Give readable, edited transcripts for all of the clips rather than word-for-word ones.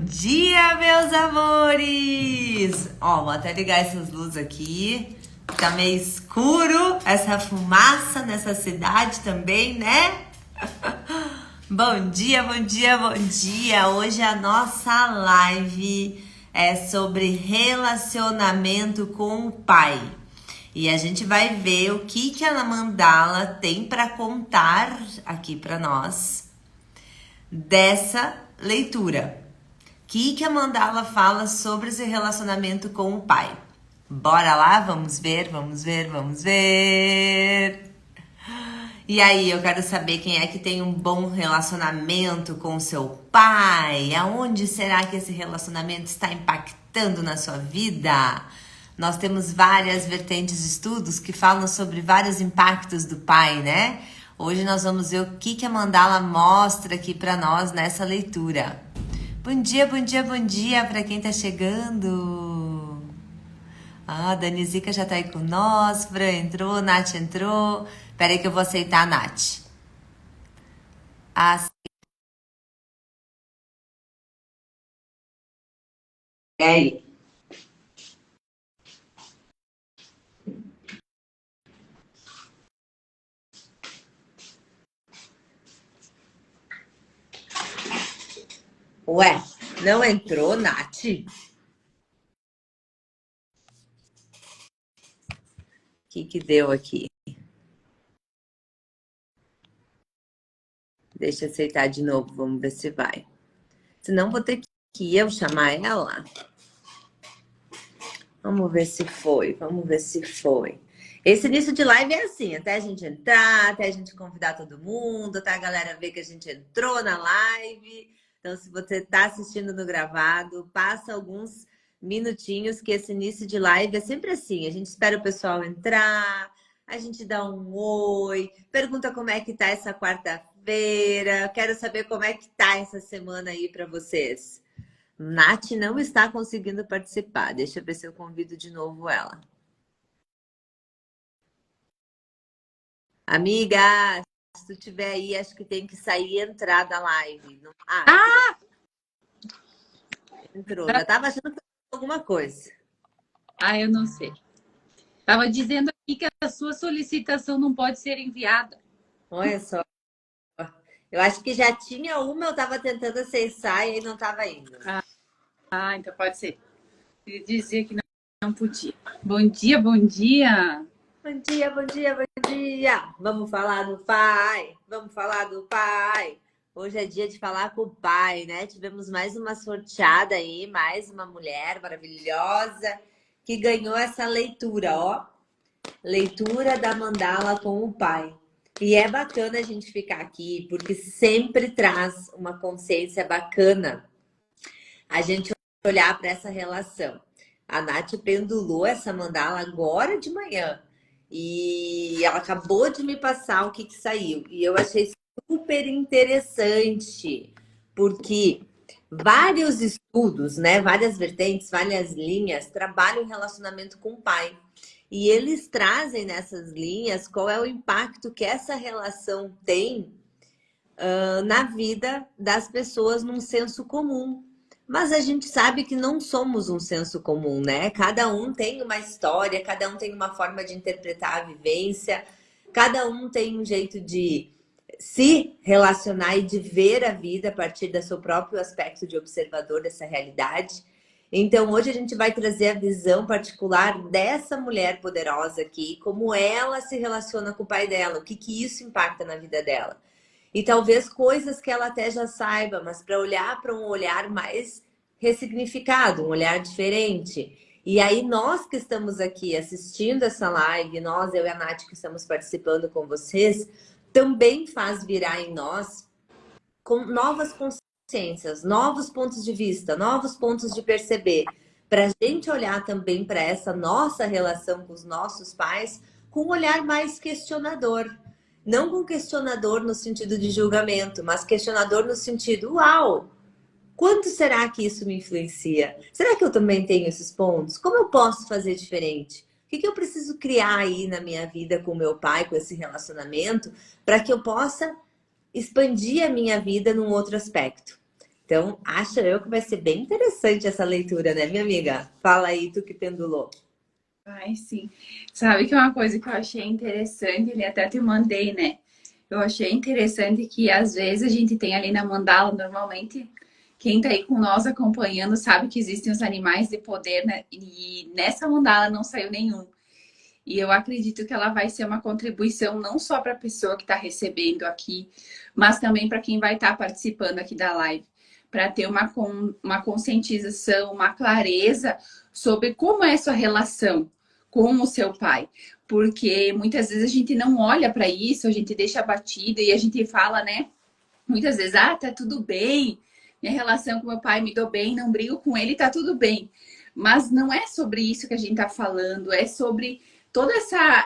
dia, meus amores! Ó, vou até ligar essas luzes aqui. Tá meio escuro essa fumaça nessa cidade também, né? Bom dia, bom dia, bom dia! Hoje a nossa live é sobre relacionamento com o pai. E a gente vai ver o que a Mandala tem para contar aqui para nós dessa leitura. O que a Mandala fala sobre esse relacionamento com o pai? Bora lá? Vamos ver, vamos ver, vamos ver! E aí, eu quero saber quem é que tem um bom relacionamento com o seu pai. Aonde será que esse relacionamento está impactando na sua vida? Nós temos várias vertentes de estudos que falam sobre vários impactos do pai, né? Hoje nós vamos ver o que a Mandala mostra aqui para nós nessa leitura. Bom dia, bom dia, bom dia para quem tá chegando. Ah, a Danizica já tá aí com nós, Fran entrou, Nath entrou. Pera aí que eu vou aceitar a Nath. E aí? Ué, não entrou, Nath? O que deu aqui? Deixa eu aceitar de novo, vamos ver se vai. Senão vou ter que eu chamar ela. Vamos ver se foi, vamos ver se foi. Esse início de live é assim, até a gente entrar, até a gente convidar todo mundo, até a galera ver que a gente entrou na live. Então, se você está assistindo no gravado, passa alguns minutinhos, que esse início de live é sempre assim. A gente espera o pessoal entrar, a gente dá um oi, pergunta como é que tá essa quarta-feira, quero saber como é que tá essa semana aí para vocês. Nath não está conseguindo participar. Deixa eu ver se eu convido de novo ela. Amiga, se tu tiver aí, acho que tem que sair e entrar da live. Entrou. Já estava achando que era alguma coisa. Eu não sei. Estava dizendo aqui que a sua solicitação não pode ser enviada. Olha só. Eu acho que já tinha uma, eu estava tentando acessar e aí não estava indo. Então pode ser. Ele dizia que não podia. Bom dia, bom dia. Bom dia, bom dia, bom dia. Vamos falar do pai. Vamos falar do pai. Hoje é dia de falar com o pai, né? Tivemos mais uma sorteada aí, mais uma mulher maravilhosa que ganhou essa leitura, ó. Leitura da Mandala com o pai. E é bacana a gente ficar aqui, porque sempre traz uma consciência bacana a gente olhar para essa relação. A Nath pendulou essa Mandala agora de manhã. E ela acabou de me passar o que saiu. E eu achei super interessante, porque vários estudos, né, várias vertentes, várias linhas, trabalham em relacionamento com o pai. E eles trazem nessas linhas qual é o impacto que essa relação tem na vida das pessoas num senso comum. Mas a gente sabe que não somos um senso comum, né? Cada um tem uma história, cada um tem uma forma de interpretar a vivência, cada um tem um jeito de se relacionar e de ver a vida a partir do seu próprio aspecto de observador dessa realidade. Então, hoje a gente vai trazer a visão particular dessa mulher poderosa aqui, como ela se relaciona com o pai dela, o que isso impacta na vida dela. E talvez coisas que ela até já saiba, mas para olhar para um olhar mais ressignificado, um olhar diferente. E aí nós que estamos aqui assistindo essa live, nós, eu e a Nath que estamos participando com vocês, também faz virar em nós com novas consciências, novos pontos de vista, novos pontos de perceber, para a gente olhar também para essa nossa relação com os nossos pais com um olhar mais questionador. Não com questionador no sentido de julgamento, mas questionador no sentido, uau, quanto será que isso me influencia? Será que eu também tenho esses pontos? Como eu posso fazer diferente? O que eu preciso criar aí na minha vida com o meu pai, com esse relacionamento, para que eu possa expandir a minha vida num outro aspecto? Então, acho eu que vai ser bem interessante essa leitura, né, minha amiga? Fala aí, tu que pendulou. Ai, sim. Sabe que é uma coisa que eu achei interessante, ele até te mandei, né? Eu achei interessante que às vezes a gente tem ali na mandala, normalmente, quem tá aí com nós acompanhando sabe que existem os animais de poder, né? E nessa mandala não saiu nenhum. E eu acredito que ela vai ser uma contribuição não só para a pessoa que está recebendo aqui, mas também para quem vai estar participando aqui da live, para ter uma conscientização, uma clareza sobre como é a sua relação com o seu pai. Porque muitas vezes a gente não olha para isso, a gente deixa batido e a gente fala, né? Muitas vezes, tá tudo bem, minha relação com meu pai me dou bem, não brigo com ele, tá tudo bem. Mas não é sobre isso que a gente tá falando, é sobre toda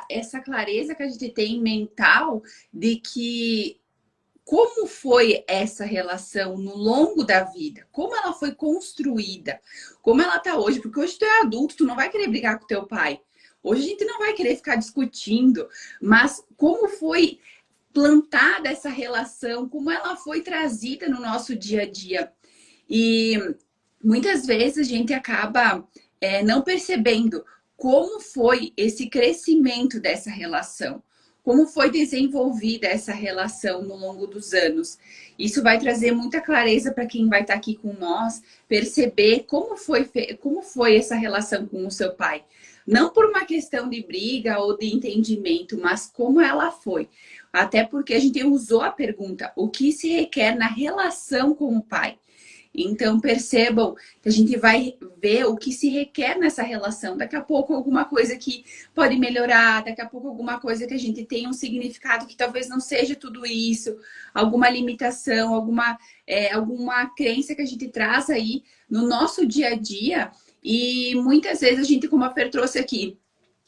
essa clareza que a gente tem mental de que como foi essa relação no longo da vida, como ela foi construída, como ela tá hoje, porque hoje tu é adulto, tu não vai querer brigar com teu pai. Hoje a gente não vai querer ficar discutindo, mas como foi plantada essa relação, como ela foi trazida no nosso dia a dia. E muitas vezes a gente acaba não percebendo como foi esse crescimento dessa relação, como foi desenvolvida essa relação no longo dos anos. Isso vai trazer muita clareza para quem vai estar aqui com nós, perceber como foi essa relação com o seu pai. Não por uma questão de briga ou de entendimento, mas como ela foi. Até porque a gente usou a pergunta, o que se requer na relação com o pai? Então, percebam que a gente vai ver o que se requer nessa relação. Daqui a pouco, alguma coisa que pode melhorar, daqui a pouco, alguma coisa que a gente tem um significado que talvez não seja tudo isso, alguma limitação, alguma crença que a gente traz aí no nosso dia a dia. E muitas vezes a gente, como a Fer trouxe aqui,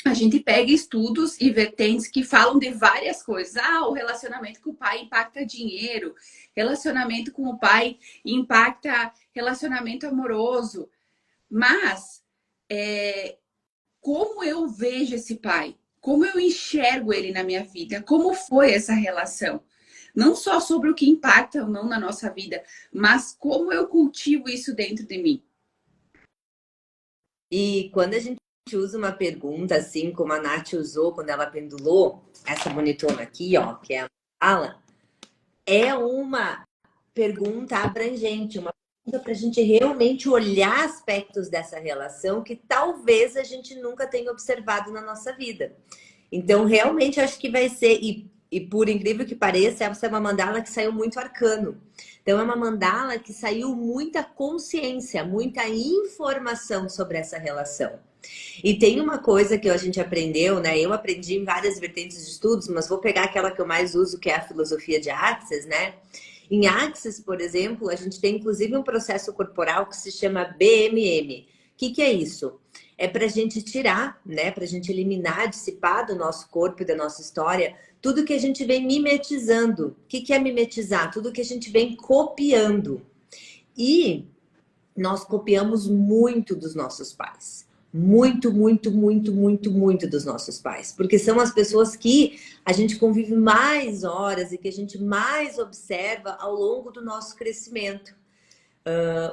a gente pega estudos e vertentes que falam de várias coisas. O relacionamento com o pai impacta dinheiro, relacionamento com o pai impacta relacionamento amoroso. Mas como eu vejo esse pai? Como eu enxergo ele na minha vida? Como foi essa relação? Não só sobre o que impacta ou não na nossa vida, mas como eu cultivo isso dentro de mim. E quando a gente usa uma pergunta, assim como a Nath usou quando ela pendulou, essa bonitona aqui, ó, que é a fala, é uma pergunta abrangente, uma pergunta para a gente realmente olhar aspectos dessa relação que talvez a gente nunca tenha observado na nossa vida. Então, realmente, acho que vai ser, e por incrível que pareça, essa é uma mandala que saiu muito arcano. Então, é uma mandala que saiu muita consciência, muita informação sobre essa relação. E tem uma coisa que a gente aprendeu, né? Eu aprendi em várias vertentes de estudos, mas vou pegar aquela que eu mais uso, que é a filosofia de Axis, né? Em Axis, por exemplo, a gente tem inclusive um processo corporal que se chama BMM. O que é isso? É para a gente tirar, né? Para a gente eliminar, dissipar do nosso corpo e da nossa história tudo que a gente vem mimetizando. O que é mimetizar? Tudo que a gente vem copiando. E nós copiamos muito dos nossos pais. Muito, muito, muito, muito, muito dos nossos pais. Porque são as pessoas que a gente convive mais horas e que a gente mais observa ao longo do nosso crescimento.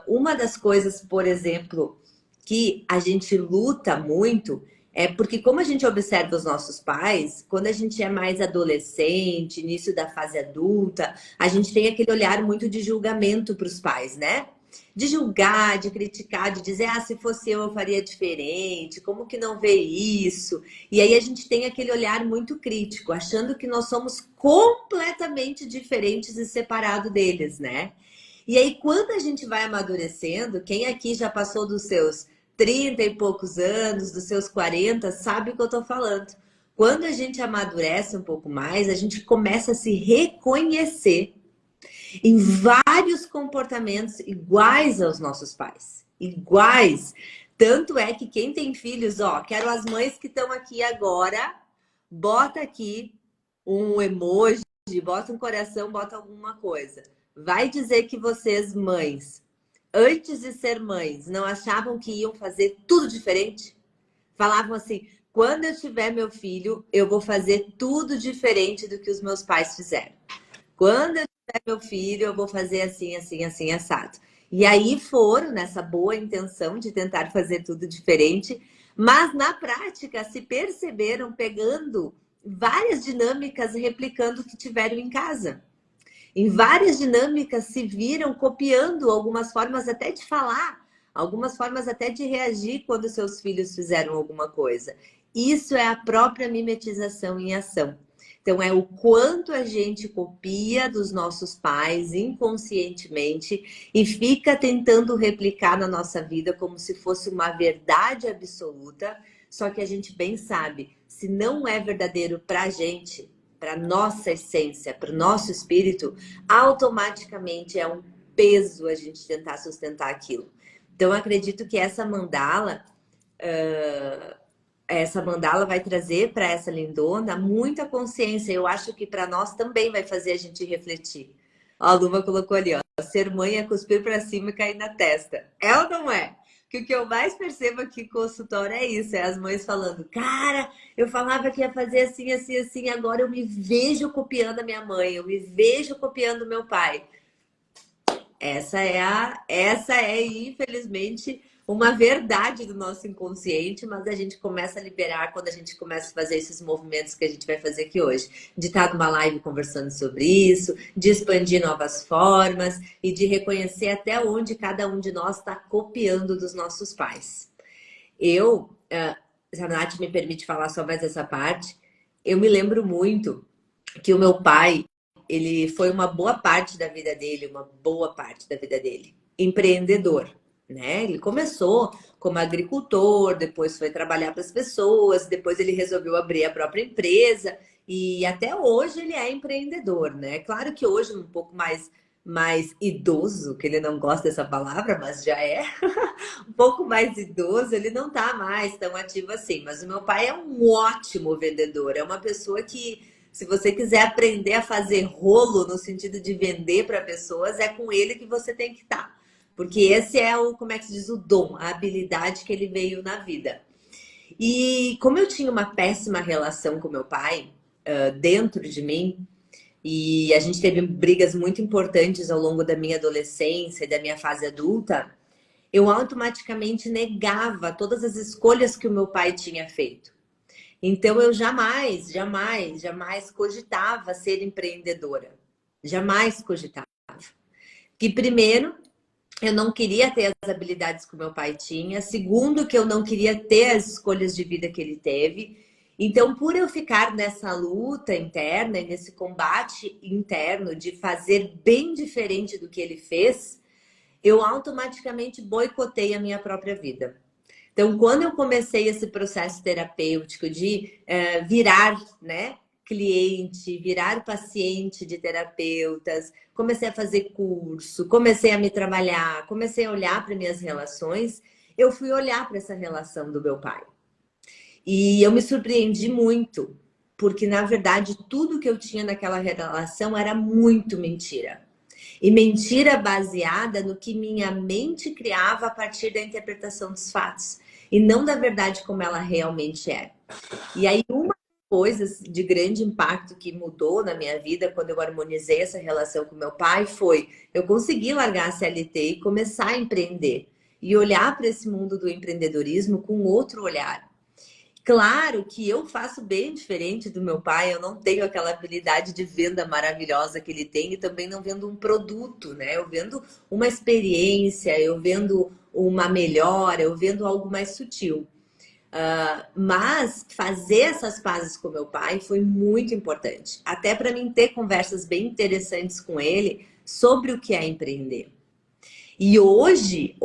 Uma das coisas, por exemplo, que a gente luta muito é porque como a gente observa os nossos pais, quando a gente é mais adolescente, início da fase adulta, a gente tem aquele olhar muito de julgamento para os pais, né? De julgar, de criticar, de dizer, se fosse eu faria diferente, como que não vê isso? E aí a gente tem aquele olhar muito crítico, achando que nós somos completamente diferentes e separados deles, né? E aí, quando a gente vai amadurecendo, quem aqui já passou dos seus 30 e poucos anos, dos seus 40, sabe o que eu tô falando. Quando a gente amadurece um pouco mais, a gente começa a se reconhecer em vários comportamentos iguais aos nossos pais. Iguais. Tanto é que quem tem filhos, quero as mães que estão aqui agora, bota aqui um emoji, bota um coração, bota alguma coisa. Vai dizer que vocês, mães, antes de ser mães, não achavam que iam fazer tudo diferente? Falavam assim, quando eu tiver meu filho, eu vou fazer tudo diferente do que os meus pais fizeram. Quando eu tiver meu filho, eu vou fazer assim, assim, assim, assado. E aí foram nessa boa intenção de tentar fazer tudo diferente, mas na prática se perceberam pegando várias dinâmicas replicando o que tiveram em casa. Em várias dinâmicas se viram copiando algumas formas até de falar, algumas formas até de reagir quando seus filhos fizeram alguma coisa. Isso é a própria mimetização em ação. Então, é o quanto a gente copia dos nossos pais inconscientemente e fica tentando replicar na nossa vida como se fosse uma verdade absoluta, só que a gente bem sabe, se não é verdadeiro para a gente, para nossa essência, para o nosso espírito, automaticamente é um peso a gente tentar sustentar aquilo. Então, acredito que essa mandala vai trazer para essa lindona muita consciência. Eu acho que para nós também vai fazer a gente refletir. Ó, a Luma colocou ali, ó, ser mãe é cuspir para cima e cair na testa. É ou não é? Que o que eu mais percebo aqui com o consultório é isso, é as mães falando, cara, eu falava que ia fazer assim, assim, assim, agora eu me vejo copiando a minha mãe, eu me vejo copiando o meu pai. Essa é, infelizmente, uma verdade do nosso inconsciente, mas a gente começa a liberar quando a gente começa a fazer esses movimentos que a gente vai fazer aqui hoje. De estar numa live conversando sobre isso, de expandir novas formas e de reconhecer até onde cada um de nós está copiando dos nossos pais. Se a Nath me permite falar só mais essa parte, eu me lembro muito que o meu pai, ele foi uma boa parte da vida dele, empreendedor, né? Ele começou como agricultor, depois foi trabalhar para as pessoas, depois ele resolveu abrir a própria empresa e até hoje ele é empreendedor, né? Claro que hoje um pouco mais idoso, que ele não gosta dessa palavra, mas já é um pouco mais idoso, ele não tá mais tão ativo assim. Mas o meu pai é um ótimo vendedor, é uma pessoa que se você quiser aprender a fazer rolo no sentido de vender para pessoas, é com ele que você tem que estar. Porque esse é o, como é que se diz, o dom, a habilidade que ele veio na vida. E como eu tinha uma péssima relação com meu pai, dentro de mim, e a gente teve brigas muito importantes ao longo da minha adolescência e da minha fase adulta, eu automaticamente negava todas as escolhas que o meu pai tinha feito. Então eu jamais cogitava ser empreendedora. Jamais cogitava. Que primeiro, eu não queria ter as habilidades que o meu pai tinha. Segundo, que eu não queria ter as escolhas de vida que ele teve. Então, por eu ficar nessa luta interna e nesse combate interno de fazer bem diferente do que ele fez, eu automaticamente boicotei a minha própria vida. Então, quando eu comecei esse processo terapêutico de virar, né, cliente, virar paciente de terapeutas, comecei a fazer curso, comecei a me trabalhar, comecei a olhar para minhas relações, eu fui olhar para essa relação do meu pai. E eu me surpreendi muito, porque na verdade tudo que eu tinha naquela relação era muito mentira. E mentira baseada no que minha mente criava a partir da interpretação dos fatos. E não da verdade como ela realmente é. E aí, uma das coisas de grande impacto que mudou na minha vida quando eu harmonizei essa relação com meu pai foi eu consegui largar a CLT e começar a empreender. E olhar para esse mundo do empreendedorismo com outro olhar. Claro que eu faço bem diferente do meu pai, eu não tenho aquela habilidade de venda maravilhosa que ele tem e também não vendo um produto, né? Eu vendo uma experiência, eu vendo uma melhora, eu vendo algo mais sutil. Mas fazer essas pazes com meu pai foi muito importante, até para mim ter conversas bem interessantes com ele sobre o que é empreender. E hoje,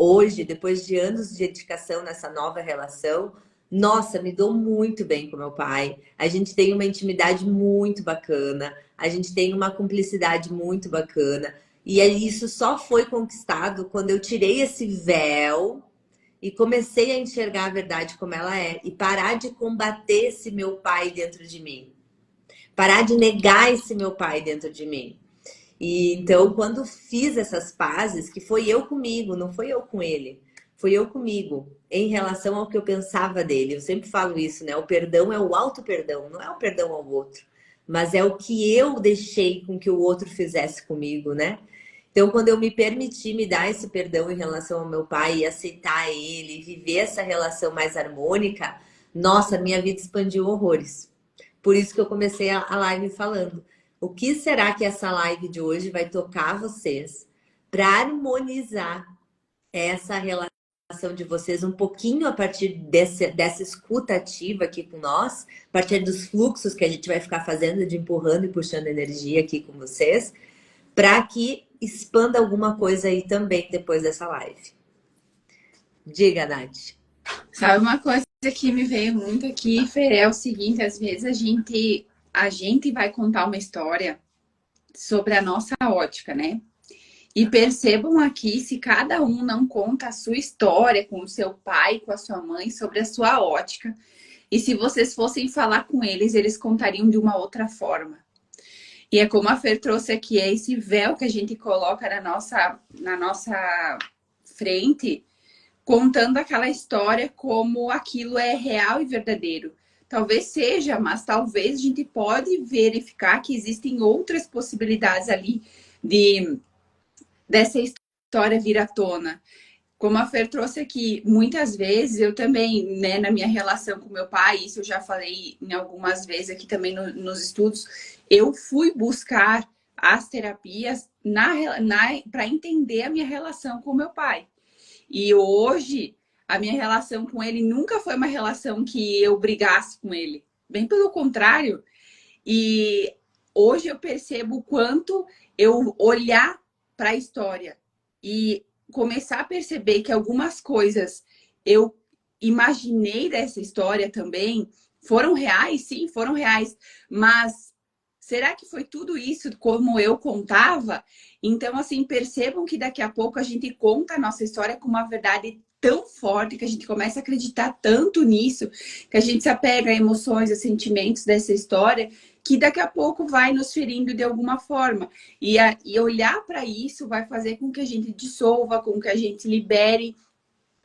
depois de anos de dedicação nessa nova relação, nossa, me dou muito bem com meu pai. A gente tem uma intimidade muito bacana, a gente tem uma cumplicidade muito bacana. E isso só foi conquistado quando eu tirei esse véu e comecei a enxergar a verdade como ela é. E parar de combater esse meu pai dentro de mim. Parar de negar esse meu pai dentro de mim. E então, quando fiz essas pazes, que foi eu comigo, não foi eu com ele. Foi eu comigo, em relação ao que eu pensava dele. Eu sempre falo isso, né? O perdão é o auto-perdão, não é o perdão ao outro. Mas é o que eu deixei com que o outro fizesse comigo, né? Então, quando eu me permiti me dar esse perdão em relação ao meu pai e aceitar ele, viver essa relação mais harmônica, nossa, minha vida expandiu horrores. Por isso que eu comecei a live falando. O que será que essa live de hoje vai tocar vocês para harmonizar essa relação de vocês um pouquinho a partir dessa escuta ativa aqui com nós, a partir dos fluxos que a gente vai ficar fazendo de empurrando e puxando energia aqui com vocês, para que expanda alguma coisa aí também depois dessa live. Diga, Nath. Sabe uma coisa que me veio muito aqui, Fer, é o seguinte, às vezes a gente vai contar uma história sobre a nossa ótica, né? E percebam aqui, se cada um não conta a sua história com o seu pai, com a sua mãe, sobre a sua ótica. E se vocês fossem falar com eles, eles contariam de uma outra forma. E é como a Fer trouxe aqui, é esse véu que a gente coloca na nossa frente, contando aquela história como aquilo é real e verdadeiro. Talvez seja, mas talvez a gente pode verificar que existem outras possibilidades ali dessa história vir à tona. Como a Fer trouxe aqui, muitas vezes eu também, né, na minha relação com meu pai, isso eu já falei em algumas vezes aqui também nos estudos, eu fui buscar as terapias para entender a minha relação com meu pai. E hoje, a minha relação com ele nunca foi uma relação que eu brigasse com ele. Bem pelo contrário. E hoje eu percebo o quanto eu olhar para a história e começar a perceber que algumas coisas eu imaginei dessa história também foram reais, sim, foram reais, mas será que foi tudo isso como eu contava? Então, assim, percebam que daqui a pouco a gente conta a nossa história com uma verdade tão forte, que a gente começa a acreditar tanto nisso, que a gente se apega a emoções, a sentimentos dessa história, que daqui a pouco vai nos ferindo de alguma forma. E olhar para isso vai fazer com que a gente dissolva, com que a gente libere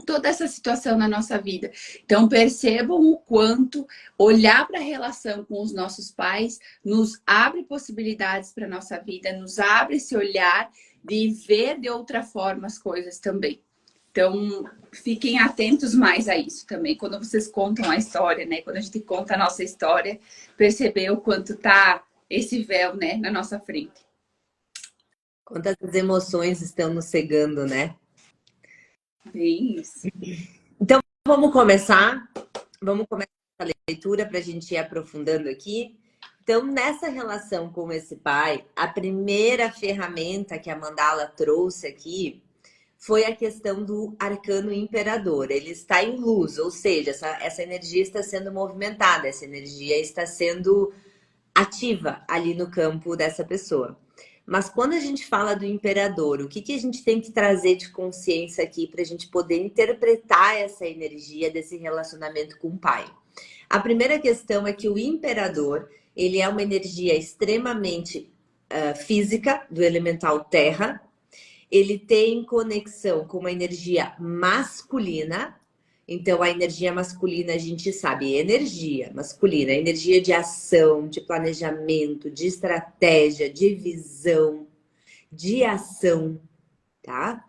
toda essa situação na nossa vida. Então, percebam o quanto olhar para a relação com os nossos pais nos abre possibilidades para a nossa vida, nos abre esse olhar de ver de outra forma as coisas também. Então, fiquem atentos mais a isso também, quando vocês contam a história, né? Quando a gente conta a nossa história, perceber o quanto tá esse véu, né, na nossa frente. Quantas emoções estão nos cegando, né? Bem isso. Então, vamos começar a leitura para a gente ir aprofundando aqui. Então, nessa relação com esse pai, a primeira ferramenta que a Mandala trouxe aqui foi a questão do arcano imperador. Ele está em luz, ou seja, essa energia está sendo movimentada, essa energia está sendo ativa ali no campo dessa pessoa. Mas quando a gente fala do imperador, o que a gente tem que trazer de consciência aqui para a gente poder interpretar essa energia desse relacionamento com o pai? A primeira questão é que o imperador, ele é uma energia extremamente física, do elemental terra. Ele tem conexão com uma energia masculina. Então, a energia masculina, a gente sabe, é energia masculina, energia de ação, de planejamento, de estratégia, de visão, de ação, tá?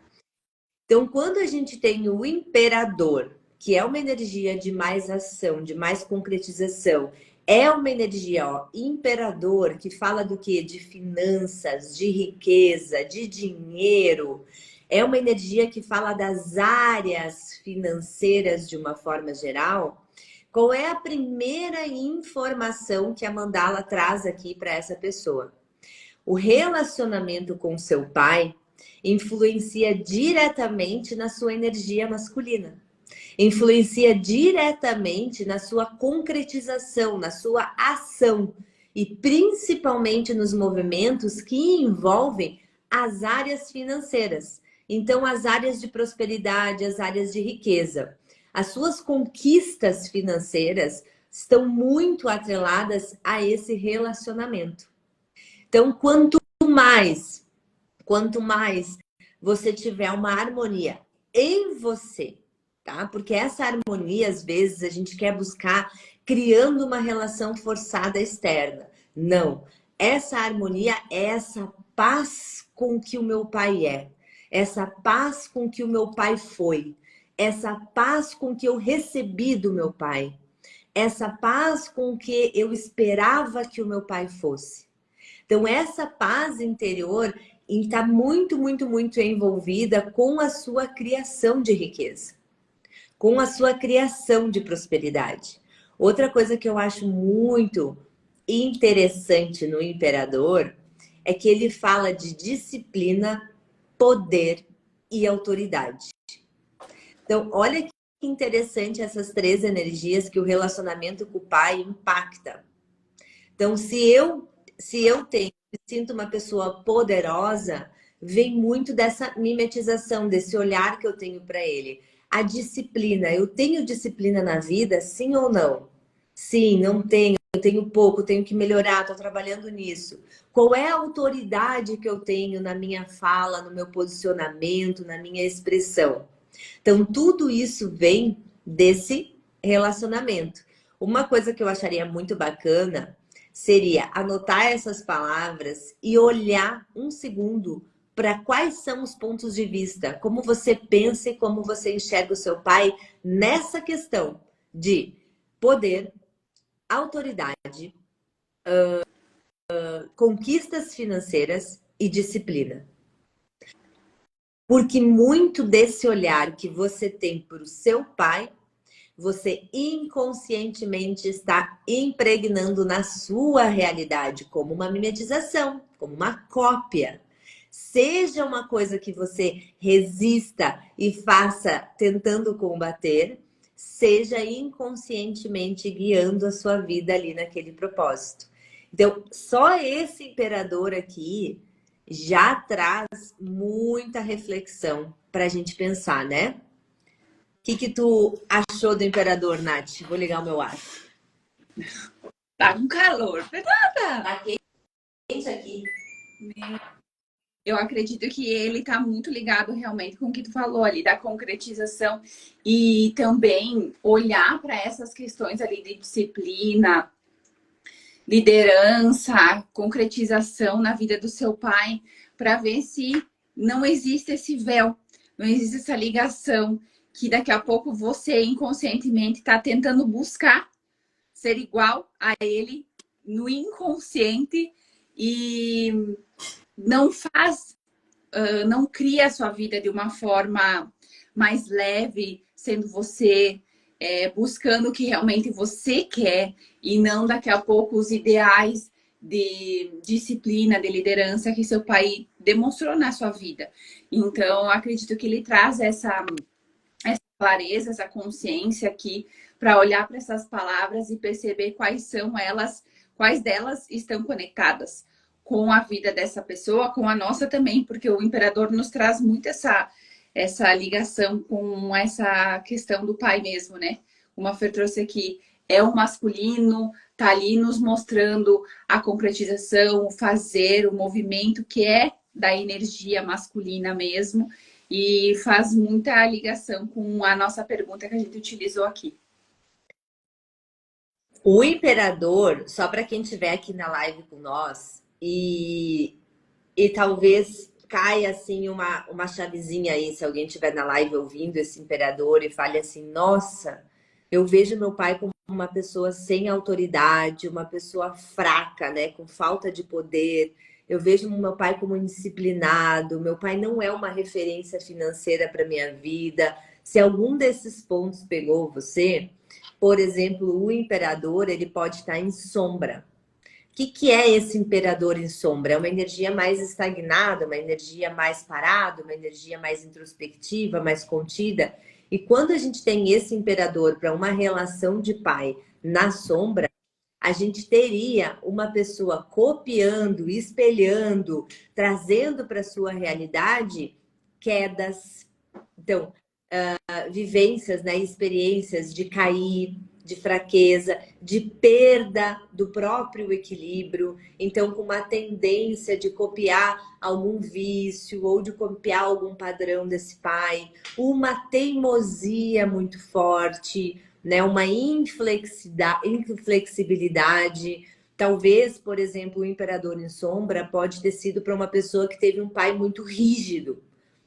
Então, quando a gente tem o imperador, que é uma energia de mais ação, de mais concretização, é uma energia, ó, imperador, que fala do quê? De finanças, de riqueza, de dinheiro. É uma energia que fala das áreas financeiras de uma forma geral. Qual é a primeira informação que a Mandala traz aqui para essa pessoa? O relacionamento com seu pai influencia diretamente na sua energia masculina. Influencia diretamente na sua concretização, na sua ação e principalmente nos movimentos que envolvem as áreas financeiras. Então, as áreas de prosperidade, as áreas de riqueza. As suas conquistas financeiras estão muito atreladas a esse relacionamento. Então, quanto mais você tiver uma harmonia em você, tá? Porque essa harmonia, às vezes, a gente quer buscar criando uma relação forçada externa. Não. Essa harmonia é essa paz com que o meu pai é, essa paz com que o meu pai foi, essa paz com que eu recebi do meu pai, essa paz com que eu esperava que o meu pai fosse. Então, essa paz interior está muito, muito, muito envolvida com a sua criação de riqueza, com a sua criação de prosperidade. Outra coisa que eu acho muito interessante no imperador é que ele fala de disciplina, poder e autoridade. Então, olha que interessante essas três energias que o relacionamento com o pai impacta. Então, se eu me sinto uma pessoa poderosa, vem muito dessa mimetização, desse olhar que eu tenho para ele. A disciplina, eu tenho disciplina na vida, sim ou não? Sim, não tenho, eu tenho pouco, tenho que melhorar, estou trabalhando nisso. Qual é a autoridade que eu tenho na minha fala, no meu posicionamento, na minha expressão? Então, tudo isso vem desse relacionamento. Uma coisa que eu acharia muito bacana seria anotar essas palavras e olhar um segundo para quais são os pontos de vista, como você pensa e como você enxerga o seu pai nessa questão de poder, autoridade, conquistas financeiras e disciplina. Porque muito desse olhar que você tem para o seu pai, você inconscientemente está impregnando na sua realidade como uma mimetização, como uma cópia. Seja uma coisa que você resista e faça tentando combater, seja inconscientemente guiando a sua vida ali naquele propósito. Então, só esse imperador aqui já traz muita reflexão para a gente pensar, né? O que tu achou do imperador, Nath? Vou ligar o meu ar. Tá com calor. Tá quente aqui. Eu acredito que ele tá muito ligado realmente com o que tu falou ali, da concretização e também olhar para essas questões ali de disciplina, liderança, concretização na vida do seu pai, para ver se não existe esse véu, não existe essa ligação que daqui a pouco você inconscientemente está tentando buscar ser igual a ele no inconsciente e não faz, não cria a sua vida de uma forma mais leve, sendo você, buscando o que realmente você quer e não daqui a pouco os ideais de disciplina, de liderança que seu pai demonstrou na sua vida. Então, eu acredito que ele traz essa clareza, essa consciência aqui para olhar para essas palavras e perceber quais são elas, quais delas estão conectadas com a vida dessa pessoa, com a nossa também, porque o imperador nos traz muito essa ligação com essa questão do pai mesmo, né? Como a Fer trouxe aqui, é o masculino, tá ali nos mostrando a concretização, o fazer, o movimento que é da energia masculina mesmo, e faz muita ligação com a nossa pergunta que a gente utilizou aqui. O imperador, só para quem estiver aqui na live com nós, e talvez caia assim uma chavezinha aí, se alguém estiver na live ouvindo esse imperador e fale assim, nossa, eu vejo meu pai como uma pessoa sem autoridade, uma pessoa fraca, né, com falta de poder. Eu vejo meu pai como indisciplinado, meu pai não é uma referência financeira para minha vida. Se algum desses pontos pegou você, por exemplo, o imperador, ele pode estar em sombra. O que é esse imperador em sombra? É uma energia mais estagnada, uma energia mais parada, uma energia mais introspectiva, mais contida. E quando a gente tem esse imperador para uma relação de pai na sombra, a gente teria uma pessoa copiando, espelhando, trazendo para a sua realidade quedas. Então, vivências, né, experiências de cair, de fraqueza, de perda do próprio equilíbrio. Então, com uma tendência de copiar algum vício ou de copiar algum padrão desse pai, uma teimosia muito forte, né, uma inflexibilidade, Talvez, por exemplo, o imperador em sombra pode ter sido para uma pessoa que teve um pai muito rígido,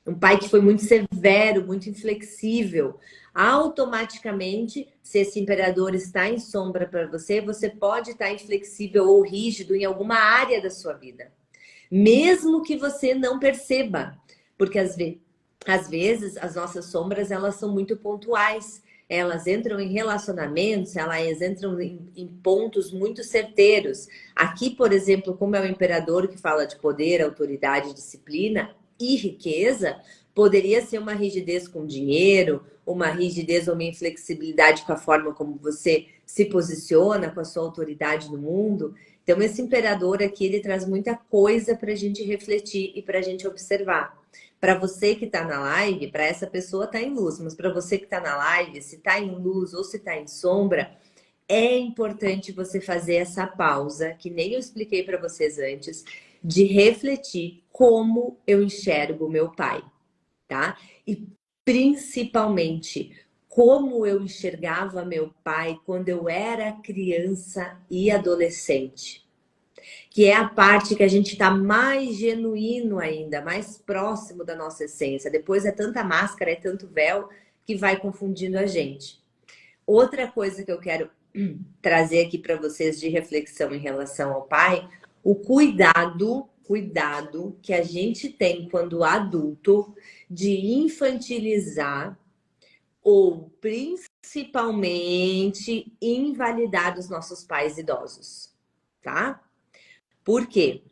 um pai que foi muito severo, muito inflexível. Automaticamente, se esse imperador está em sombra para você, você pode estar inflexível ou rígido em alguma área da sua vida, mesmo que você não perceba, porque às vezes as nossas sombras elas são muito pontuais. Elas entram em relacionamentos, elas entram em pontos muito certeiros. Aqui, por exemplo, como é o imperador que fala de poder, autoridade, disciplina e riqueza, poderia ser uma rigidez com dinheiro, uma rigidez ou uma inflexibilidade com a forma como você se posiciona, com a sua autoridade no mundo. Então, esse imperador aqui, ele traz muita coisa para a gente refletir e para a gente observar. Para você que está na live, para essa pessoa está em luz, mas para você que está na live, se está em luz ou se está em sombra, é importante você fazer essa pausa, que nem eu expliquei para vocês antes, de refletir como eu enxergo o meu pai, tá? E principalmente como eu enxergava meu pai quando eu era criança e adolescente, que é a parte que a gente está mais genuíno ainda, mais próximo da nossa essência. Depois é tanta máscara, é tanto véu que vai confundindo a gente. Outra coisa que eu quero trazer aqui para vocês de reflexão em relação ao pai, o cuidado que a gente tem quando adulto de infantilizar ou principalmente invalidar os nossos pais idosos, tá? Por quê?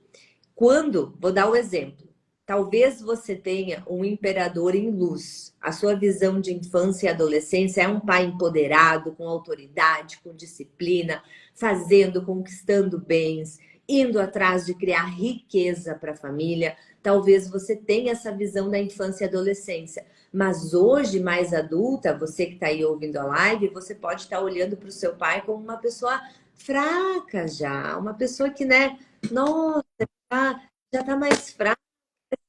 Vou dar um exemplo, talvez você tenha um imperador em luz. A sua visão de infância e adolescência é um pai empoderado, com autoridade, com disciplina, fazendo, conquistando bens, indo atrás de criar riqueza para a família. Talvez você tenha essa visão da infância e adolescência. Mas hoje, mais adulta, você que está aí ouvindo a live, você pode estar olhando para o seu pai como uma pessoa fraca já, uma pessoa que, né, nossa, já está mais fraco,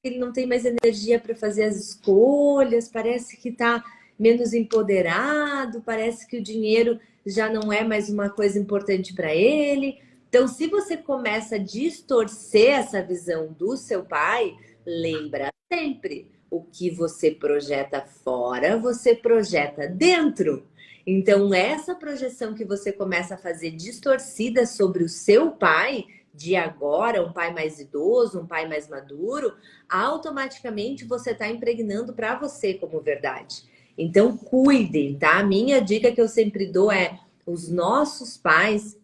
ele não tem mais energia para fazer as escolhas, parece que está menos empoderado, parece que o dinheiro já não é mais uma coisa importante para ele. Então, se você começa a distorcer essa visão do seu pai, lembra sempre, o que você projeta fora, você projeta dentro. Então, essa projeção que você começa a fazer distorcida sobre o seu pai, de agora, um pai mais idoso, um pai mais maduro, automaticamente você está impregnando para você como verdade. Então, cuidem, tá? A minha dica que eu sempre dou é: os nossos pais,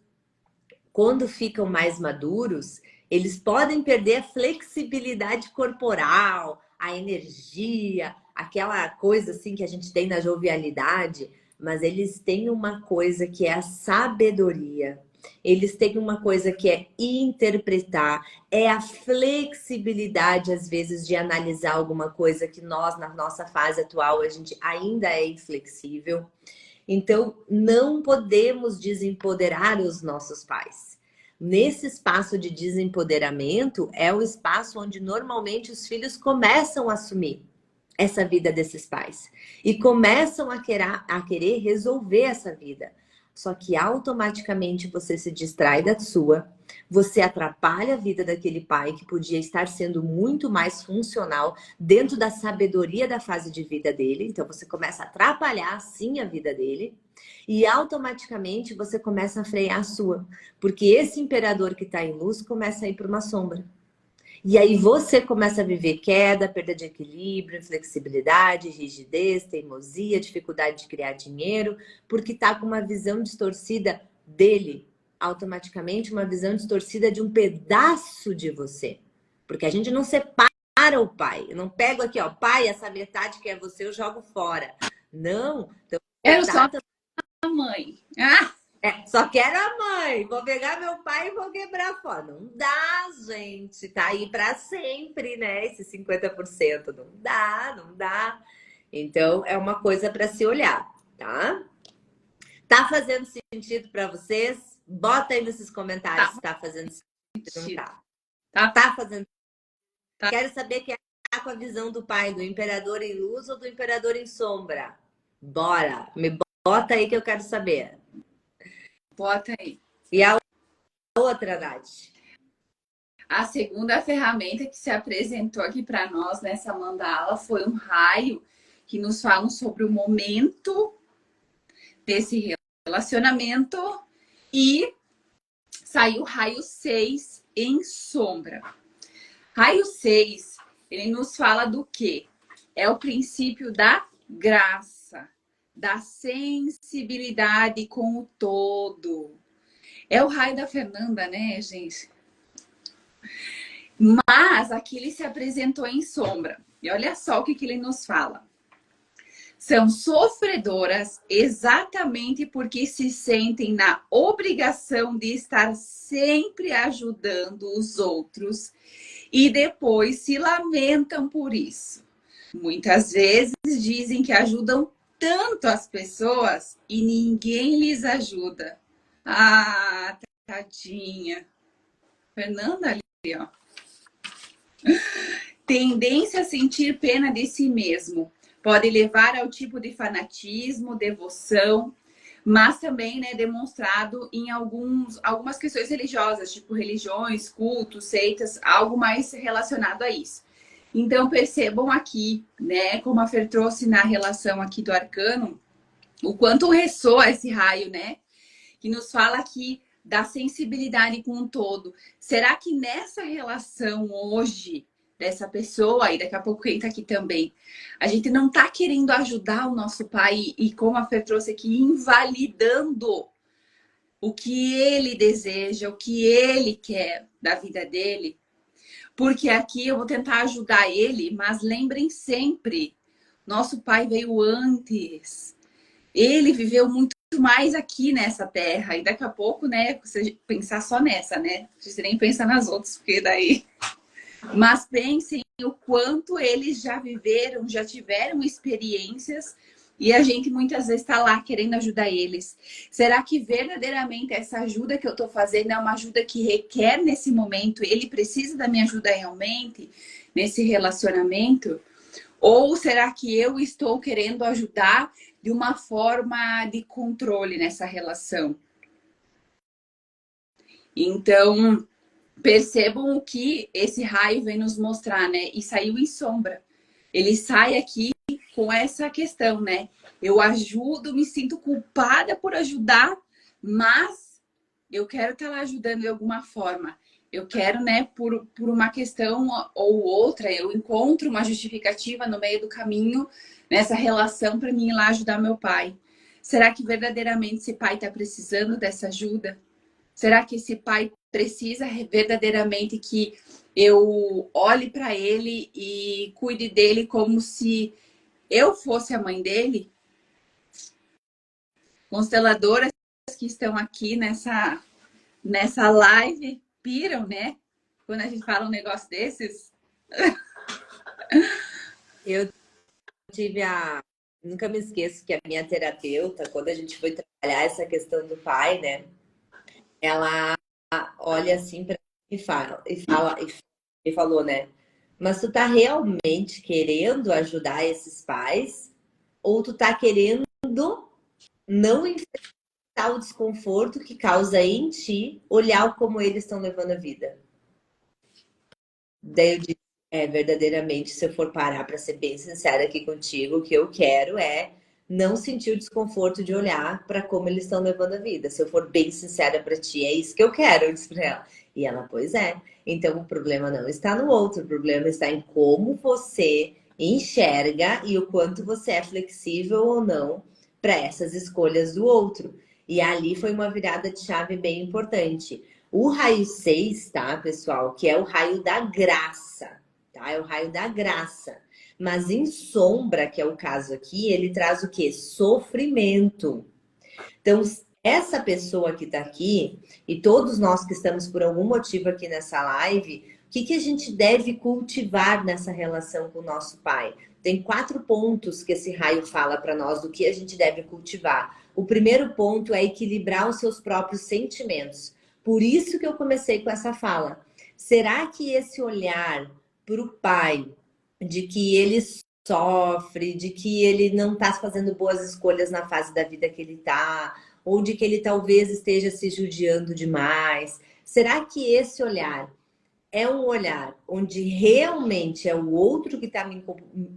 quando ficam mais maduros, eles podem perder a flexibilidade corporal, a energia, aquela coisa assim que a gente tem na jovialidade, mas eles têm uma coisa que é a sabedoria. Eles têm uma coisa que é interpretar, é a flexibilidade, às vezes, de analisar alguma coisa que nós, na nossa fase atual, a gente ainda é inflexível. Então, não podemos desempoderar os nossos pais. Nesse espaço de desempoderamento, é o espaço onde normalmente os filhos começam a assumir essa vida desses pais e começam a querer resolver essa vida. Só que automaticamente você se distrai da sua, você atrapalha a vida daquele pai que podia estar sendo muito mais funcional dentro da sabedoria da fase de vida dele. Então você começa a atrapalhar sim a vida dele e automaticamente você começa a frear a sua, porque esse imperador que está em luz começa a ir para uma sombra. E aí você começa a viver queda, perda de equilíbrio, inflexibilidade, rigidez, teimosia, dificuldade de criar dinheiro, porque tá com uma visão distorcida dele, automaticamente uma visão distorcida de um pedaço de você. Porque a gente não separa o pai. Eu não pego aqui, ó, pai, essa metade que é você, eu jogo fora. Não. Então, Quero só a mãe. Ah! só quero a mãe. Vou pegar meu pai e vou quebrar fora. Não dá, gente. Tá aí para sempre, né? Esse 50%. Não dá, não dá. Então, é uma coisa para se olhar, tá? Tá fazendo sentido para vocês? Bota aí nesses comentários se tá fazendo sentido, não tá. Tá fazendo. Tá. Quero saber quem tá com a visão do pai, do imperador em luz ou do imperador em sombra. Bora, me bota aí que eu quero saber. Bota aí. E a outra, Nath? A segunda ferramenta que se apresentou aqui para nós nessa mandala foi um raio que nos fala sobre o momento desse relacionamento e saiu o raio 6 em sombra. Raio 6, ele nos fala do quê? É o princípio da graça, da sensibilidade com o todo. É o raio da Fernanda, né, gente? Mas aqui ele se apresentou em sombra. E olha só o que ele nos fala. São sofredoras exatamente porque se sentem na obrigação de estar sempre ajudando os outros e depois se lamentam por isso. Muitas vezes dizem que ajudam tanto as pessoas e ninguém lhes ajuda. Ah, tadinha. Fernanda ali, ó. Tendência a sentir pena de si mesmo. Pode levar ao tipo de fanatismo, devoção, mas também, né, demonstrado em algumas questões religiosas, tipo religiões, cultos, seitas, algo mais relacionado a isso. Então, percebam aqui, né, como a Fer trouxe na relação aqui do arcano, o quanto ressoa esse raio, né, que nos fala aqui da sensibilidade com o todo. Será que nessa relação hoje, dessa pessoa, e daqui a pouco quem tá aqui também, a gente não tá querendo ajudar o nosso pai e como a Fer trouxe aqui, invalidando o que ele deseja, o que ele quer da vida dele? Porque aqui eu vou tentar ajudar ele, mas lembrem sempre, nosso pai veio antes. Ele viveu muito mais aqui nessa terra. E daqui a pouco, né, você pensar só nessa, né? Você nem pensa nas outras, porque daí... Mas pensem o quanto eles já viveram, já tiveram experiências e a gente muitas vezes está lá querendo ajudar eles. Será que verdadeiramente essa ajuda que eu estou fazendo é uma ajuda que requer nesse momento? Ele precisa da minha ajuda realmente nesse relacionamento? Ou será que eu estou querendo ajudar de uma forma de controle nessa relação? Então, percebam o que esse raio vem nos mostrar, né? E saiu em sombra. Ele sai aqui com essa questão, né? Eu ajudo, me sinto culpada por ajudar, mas eu quero estar lá ajudando de alguma forma. Eu quero, né, por uma questão ou outra, eu encontro uma justificativa no meio do caminho nessa relação para mim ir lá ajudar meu pai. Será que verdadeiramente esse pai está precisando dessa ajuda? Será que esse pai precisa verdadeiramente que eu olhe para ele e cuide dele como se eu fosse a mãe dele? Consteladoras que estão aqui nessa live piram, né? Quando a gente fala um negócio desses. Eu tive Nunca me esqueço que a minha terapeuta, quando a gente foi trabalhar essa questão do pai, né? Ela olha assim para mim e falou, né? Mas tu tá realmente querendo ajudar esses pais? Ou tu tá querendo não enfrentar o desconforto que causa em ti olhar como eles estão levando a vida? Daí eu disse, verdadeiramente, se eu for parar para ser bem sincera aqui contigo, o que eu quero é não sentir o desconforto de olhar para como eles estão levando a vida. Se eu for bem sincera para ti, é isso que eu quero, eu disse para ela. E ela, pois é. Então o problema não está no outro, o problema está em como você enxerga e o quanto você é flexível ou não para essas escolhas do outro. E ali foi uma virada de chave bem importante. O raio 6, tá, pessoal? Que é o raio da graça, tá? É o raio da graça. Mas em sombra, que é o caso aqui, ele traz o quê? Sofrimento. Então, essa pessoa que tá aqui, e todos nós que estamos por algum motivo aqui nessa live, o que a gente deve cultivar nessa relação com o nosso pai? Tem 4 pontos que esse raio fala para nós do que a gente deve cultivar. O primeiro ponto é equilibrar os seus próprios sentimentos. Por isso que eu comecei com essa fala. Será que esse olhar para o pai, de que ele sofre, de que ele não está fazendo boas escolhas na fase da vida que ele está, ou de que ele talvez esteja se judiando demais, Será que esse olhar é um olhar onde realmente é o outro que está me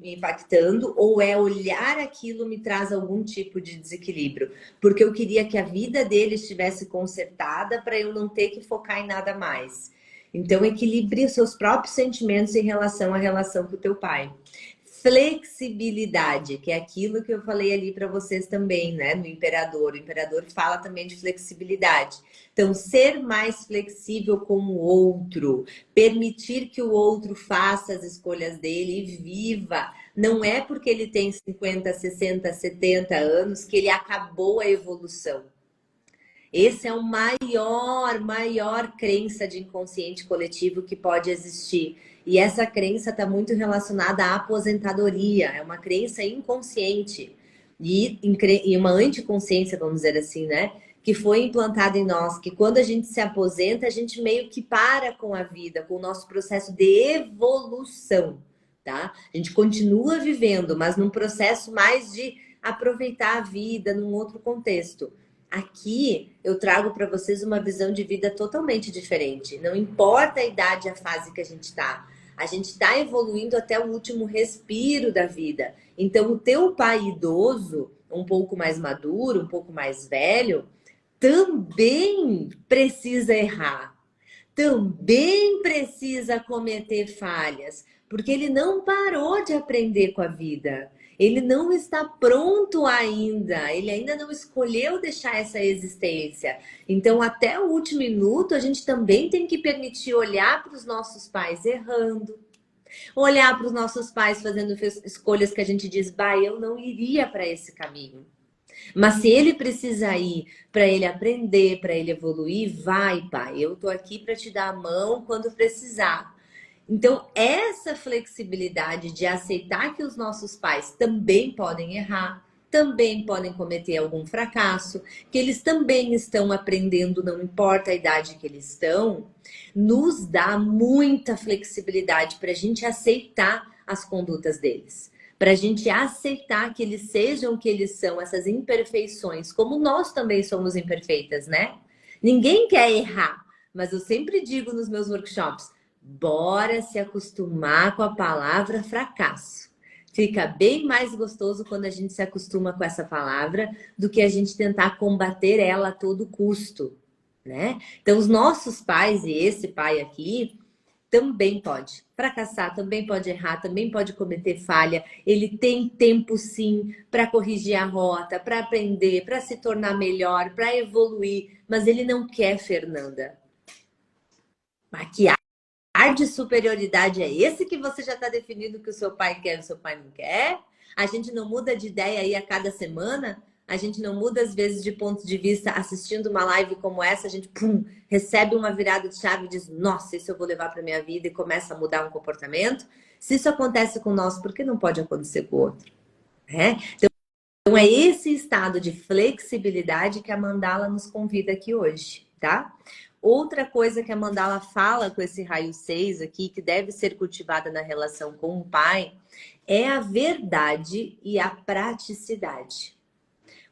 impactando ou é olhar aquilo me traz algum tipo de desequilíbrio? Porque eu queria que a vida dele estivesse consertada para eu não ter que focar em nada mais. Então, equilibre os seus próprios sentimentos em relação à relação com o teu pai. Flexibilidade, que é aquilo que eu falei ali para vocês também, né? No Imperador. O Imperador fala também de flexibilidade. Então, ser mais flexível com o outro, permitir que o outro faça as escolhas dele e viva. Não é porque ele tem 50, 60, 70 anos que ele acabou a evolução. Esse é o maior crença de inconsciente coletivo que pode existir. E essa crença está muito relacionada à aposentadoria. É uma crença inconsciente e uma anticonsciência, vamos dizer assim, né? Que foi implantada em nós, que quando a gente se aposenta, a gente meio que para com a vida, com o nosso processo de evolução, tá? A gente continua vivendo, mas num processo mais de aproveitar a vida, num outro contexto. Aqui eu trago para vocês uma visão de vida totalmente diferente. Não importa a idade, a fase que a gente está. A gente está evoluindo até o último respiro da vida. Então, o teu pai idoso, um pouco mais maduro, um pouco mais velho, também precisa errar. Também precisa cometer falhas. Porque ele não parou de aprender com a vida. Ele não está pronto ainda, ele ainda não escolheu deixar essa existência. Então, até o último minuto, a gente também tem que permitir olhar para os nossos pais errando, olhar para os nossos pais fazendo escolhas que a gente diz, bah, eu não iria para esse caminho. Mas se ele precisa ir para ele aprender, para ele evoluir, vai, pai, eu tô aqui para te dar a mão quando precisar. Então, essa flexibilidade de aceitar que os nossos pais também podem errar, também podem cometer algum fracasso, que eles também estão aprendendo, não importa a idade que eles estão, nos dá muita flexibilidade para a gente aceitar as condutas deles. Para a gente aceitar que eles sejam o que eles são, essas imperfeições, como nós também somos imperfeitas, né? Ninguém quer errar, mas eu sempre digo nos meus workshops, bora se acostumar com a palavra fracasso. Fica bem mais gostoso quando a gente se acostuma com essa palavra do que a gente tentar combater ela a todo custo, né? Então, os nossos pais, e esse pai aqui, também pode fracassar, também pode errar, também pode cometer falha. Ele tem tempo, sim, para corrigir a rota, para aprender, para se tornar melhor, para evoluir. Mas ele não quer, Fernanda. Maquiagem. Ar de superioridade é esse que você já está definindo que o seu pai quer e o seu pai não quer? A gente não muda de ideia aí a cada semana? A gente não muda, às vezes, de ponto de vista assistindo uma live como essa, a gente recebe uma virada de chave e diz, nossa, isso eu vou levar para minha vida e começa a mudar um comportamento. Se isso acontece com nós, por que não pode acontecer com o outro? Então, é esse estado de flexibilidade que a Mandala nos convida aqui hoje, tá? Outra coisa que a Mandala fala com esse raio 6 aqui, que deve ser cultivada na relação com o pai, é a verdade e a praticidade.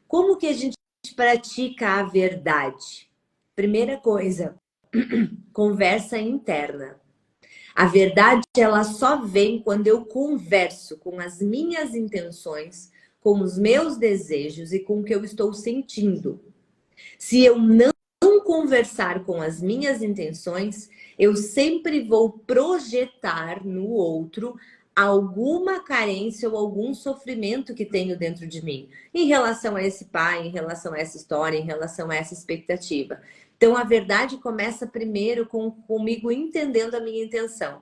Como que a gente pratica a verdade? Primeira coisa, conversa interna. A verdade, ela só vem quando eu converso com as minhas intenções, com os meus desejos e com o que eu estou sentindo. Se eu não conversar com as minhas intenções, eu sempre vou projetar no outro alguma carência ou algum sofrimento que tenho dentro de mim, em relação a esse pai, em relação a essa história, em relação a essa expectativa. Então, a verdade começa primeiro comigo entendendo a minha intenção.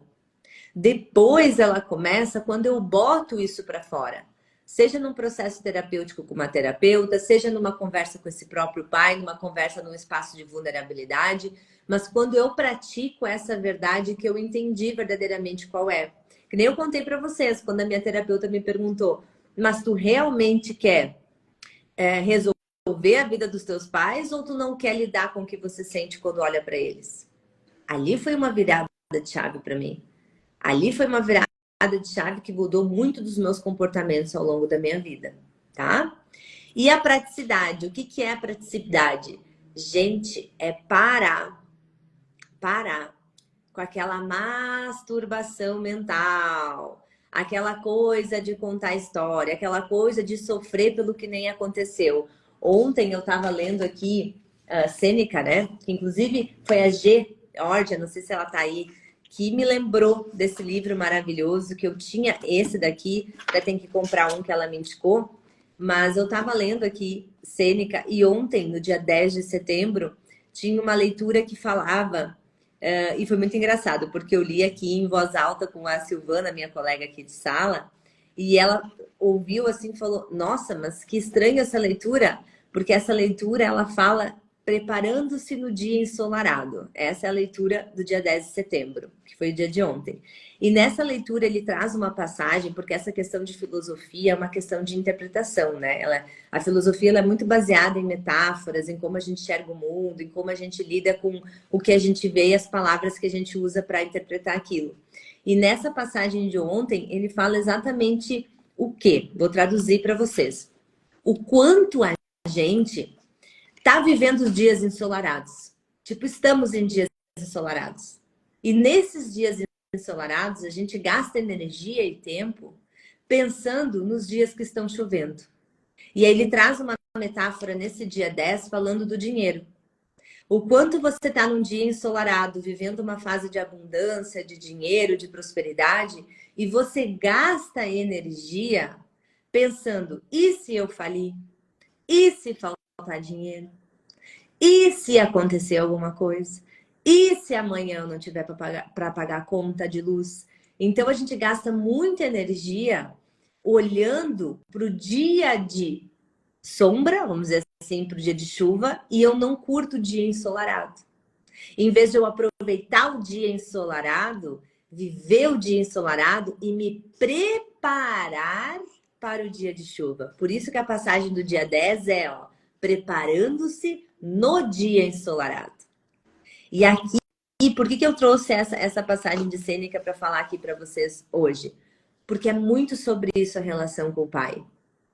Depois ela começa quando eu boto isso para fora. Seja num processo terapêutico com uma terapeuta, seja numa conversa com esse próprio pai, numa conversa num espaço de vulnerabilidade. Mas quando eu pratico essa verdade que eu entendi verdadeiramente qual é. Que nem eu contei para vocês, quando a minha terapeuta me perguntou, mas tu realmente quer resolver a vida dos teus pais ou tu não quer lidar com o que você sente quando olha para eles? Ali foi uma virada de chave para mim. Ali foi uma virada de chave que mudou muito dos meus comportamentos ao longo da minha vida, tá? E a praticidade, o que é a praticidade? Gente, é parar parar com aquela masturbação mental, aquela coisa de contar história, aquela coisa de sofrer pelo que nem aconteceu. Ontem eu estava lendo aqui Sêneca, né? Que inclusive foi a G. Ordia, não sei se ela tá aí, que me lembrou desse livro maravilhoso, que eu tinha esse daqui, até tem que comprar um que ela me indicou, mas eu estava lendo aqui Sêneca e ontem, no dia 10 de setembro, tinha uma leitura que falava, e foi muito engraçado, porque eu li aqui em voz alta com a Silvana, minha colega aqui de sala, e ela ouviu assim e falou, nossa, mas que estranha essa leitura, porque essa leitura ela fala preparando-se no dia ensolarado. Essa é a leitura do dia 10 de setembro, que foi o dia de ontem. E nessa leitura ele traz uma passagem, porque essa questão de filosofia é uma questão de interpretação, né? A filosofia ela é muito baseada em metáforas, em como a gente enxerga o mundo, em como a gente lida com o que a gente vê e as palavras que a gente usa para interpretar aquilo. E nessa passagem de ontem, ele fala exatamente o quê? Vou traduzir para vocês. O quanto a gente tá vivendo os dias ensolarados. Tipo, estamos em dias ensolarados. E nesses dias ensolarados, a gente gasta energia e tempo pensando nos dias que estão chovendo. E aí ele traz uma metáfora nesse dia 10 falando do dinheiro. O quanto você está num dia ensolarado, vivendo uma fase de abundância, de dinheiro, de prosperidade, e você gasta energia pensando, e se eu falir? E se faltar dinheiro? E se acontecer alguma coisa? E se amanhã eu não tiver para pagar a conta de luz? Então a gente gasta muita energia olhando para o dia de sombra, vamos dizer assim, para o dia de chuva, e eu não curto o dia ensolarado. Em vez de eu aproveitar o dia ensolarado, viver o dia ensolarado e me preparar para o dia de chuva. Por isso que a passagem do dia 10 é, ó, preparando-se no dia ensolarado. E aqui, por que eu trouxe essa passagem de Sêneca para falar aqui para vocês hoje? Porque é muito sobre isso a relação com o pai,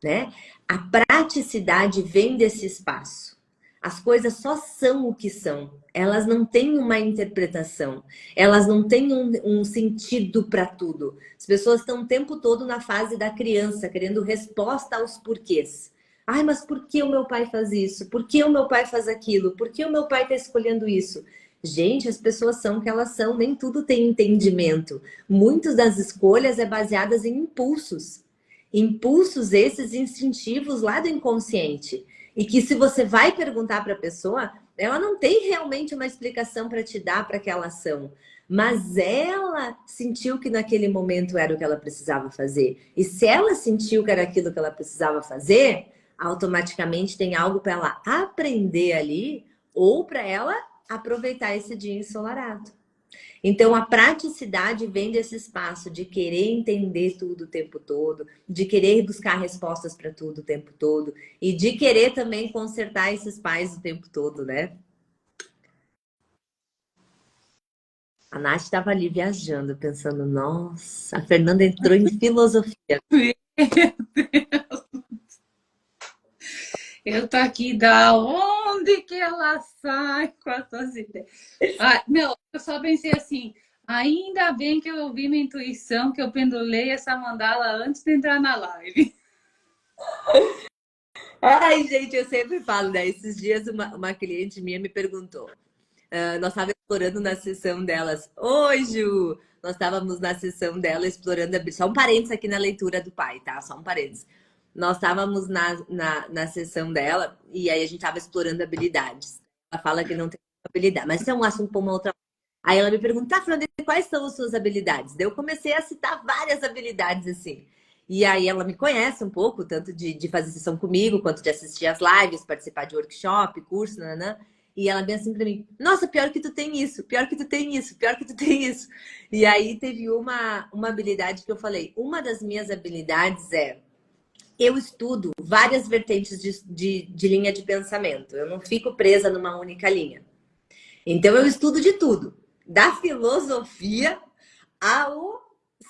né? A praticidade vem desse espaço. As coisas só são o que são. Elas não têm uma interpretação. Elas não têm um sentido para tudo. As pessoas estão o tempo todo na fase da criança, querendo resposta aos porquês. Ai, mas por que o meu pai faz isso? Por que o meu pai faz aquilo? Por que o meu pai está escolhendo isso? Gente, as pessoas são o que elas são, nem tudo tem entendimento. Muitas das escolhas é baseadas em impulsos. Impulsos esses instintivos lá do inconsciente. E que se você vai perguntar para a pessoa, ela não tem realmente uma explicação para te dar para aquela ação. Mas ela sentiu que naquele momento era o que ela precisava fazer. E se ela sentiu que era aquilo que ela precisava fazer, automaticamente tem algo para ela aprender ali ou para ela aproveitar esse dia ensolarado. Então, a praticidade vem desse espaço de querer entender tudo o tempo todo, de querer buscar respostas para tudo o tempo todo e de querer também consertar esses pais o tempo todo, né? A Nath estava ali viajando, pensando, nossa, a Fernanda entrou em filosofia. Eu tô aqui, da onde que ela sai com as suas ideias? Ah, meu, eu só pensei assim, ainda bem que eu ouvi minha intuição, que eu pendulei essa mandala antes de entrar na live. Ai, gente, eu sempre falo, né? Esses dias uma cliente minha me perguntou. Nós estávamos explorando na sessão delas. Oi, Ju! Nós estávamos na sessão dela explorando. Só um parênteses aqui na leitura do pai, tá? Só um parênteses. Nós estávamos na sessão dela e aí a gente estava explorando habilidades. Ela fala que não tem habilidade, mas isso é um assunto para uma outra. Aí ela me pergunta, Fernanda, quais são as suas habilidades? Daí eu comecei a citar várias habilidades assim. E aí ela me conhece um pouco, tanto de fazer sessão comigo, quanto de assistir as lives, participar de workshop, curso, nanã. E ela bem assim pra mim, nossa, pior que tu tem isso, pior que tu tem isso, pior que tu tem isso. E aí teve uma habilidade que eu falei, uma das minhas habilidades é, eu estudo várias vertentes de linha de pensamento. Eu não fico presa numa única linha. Então eu estudo de tudo, da filosofia ao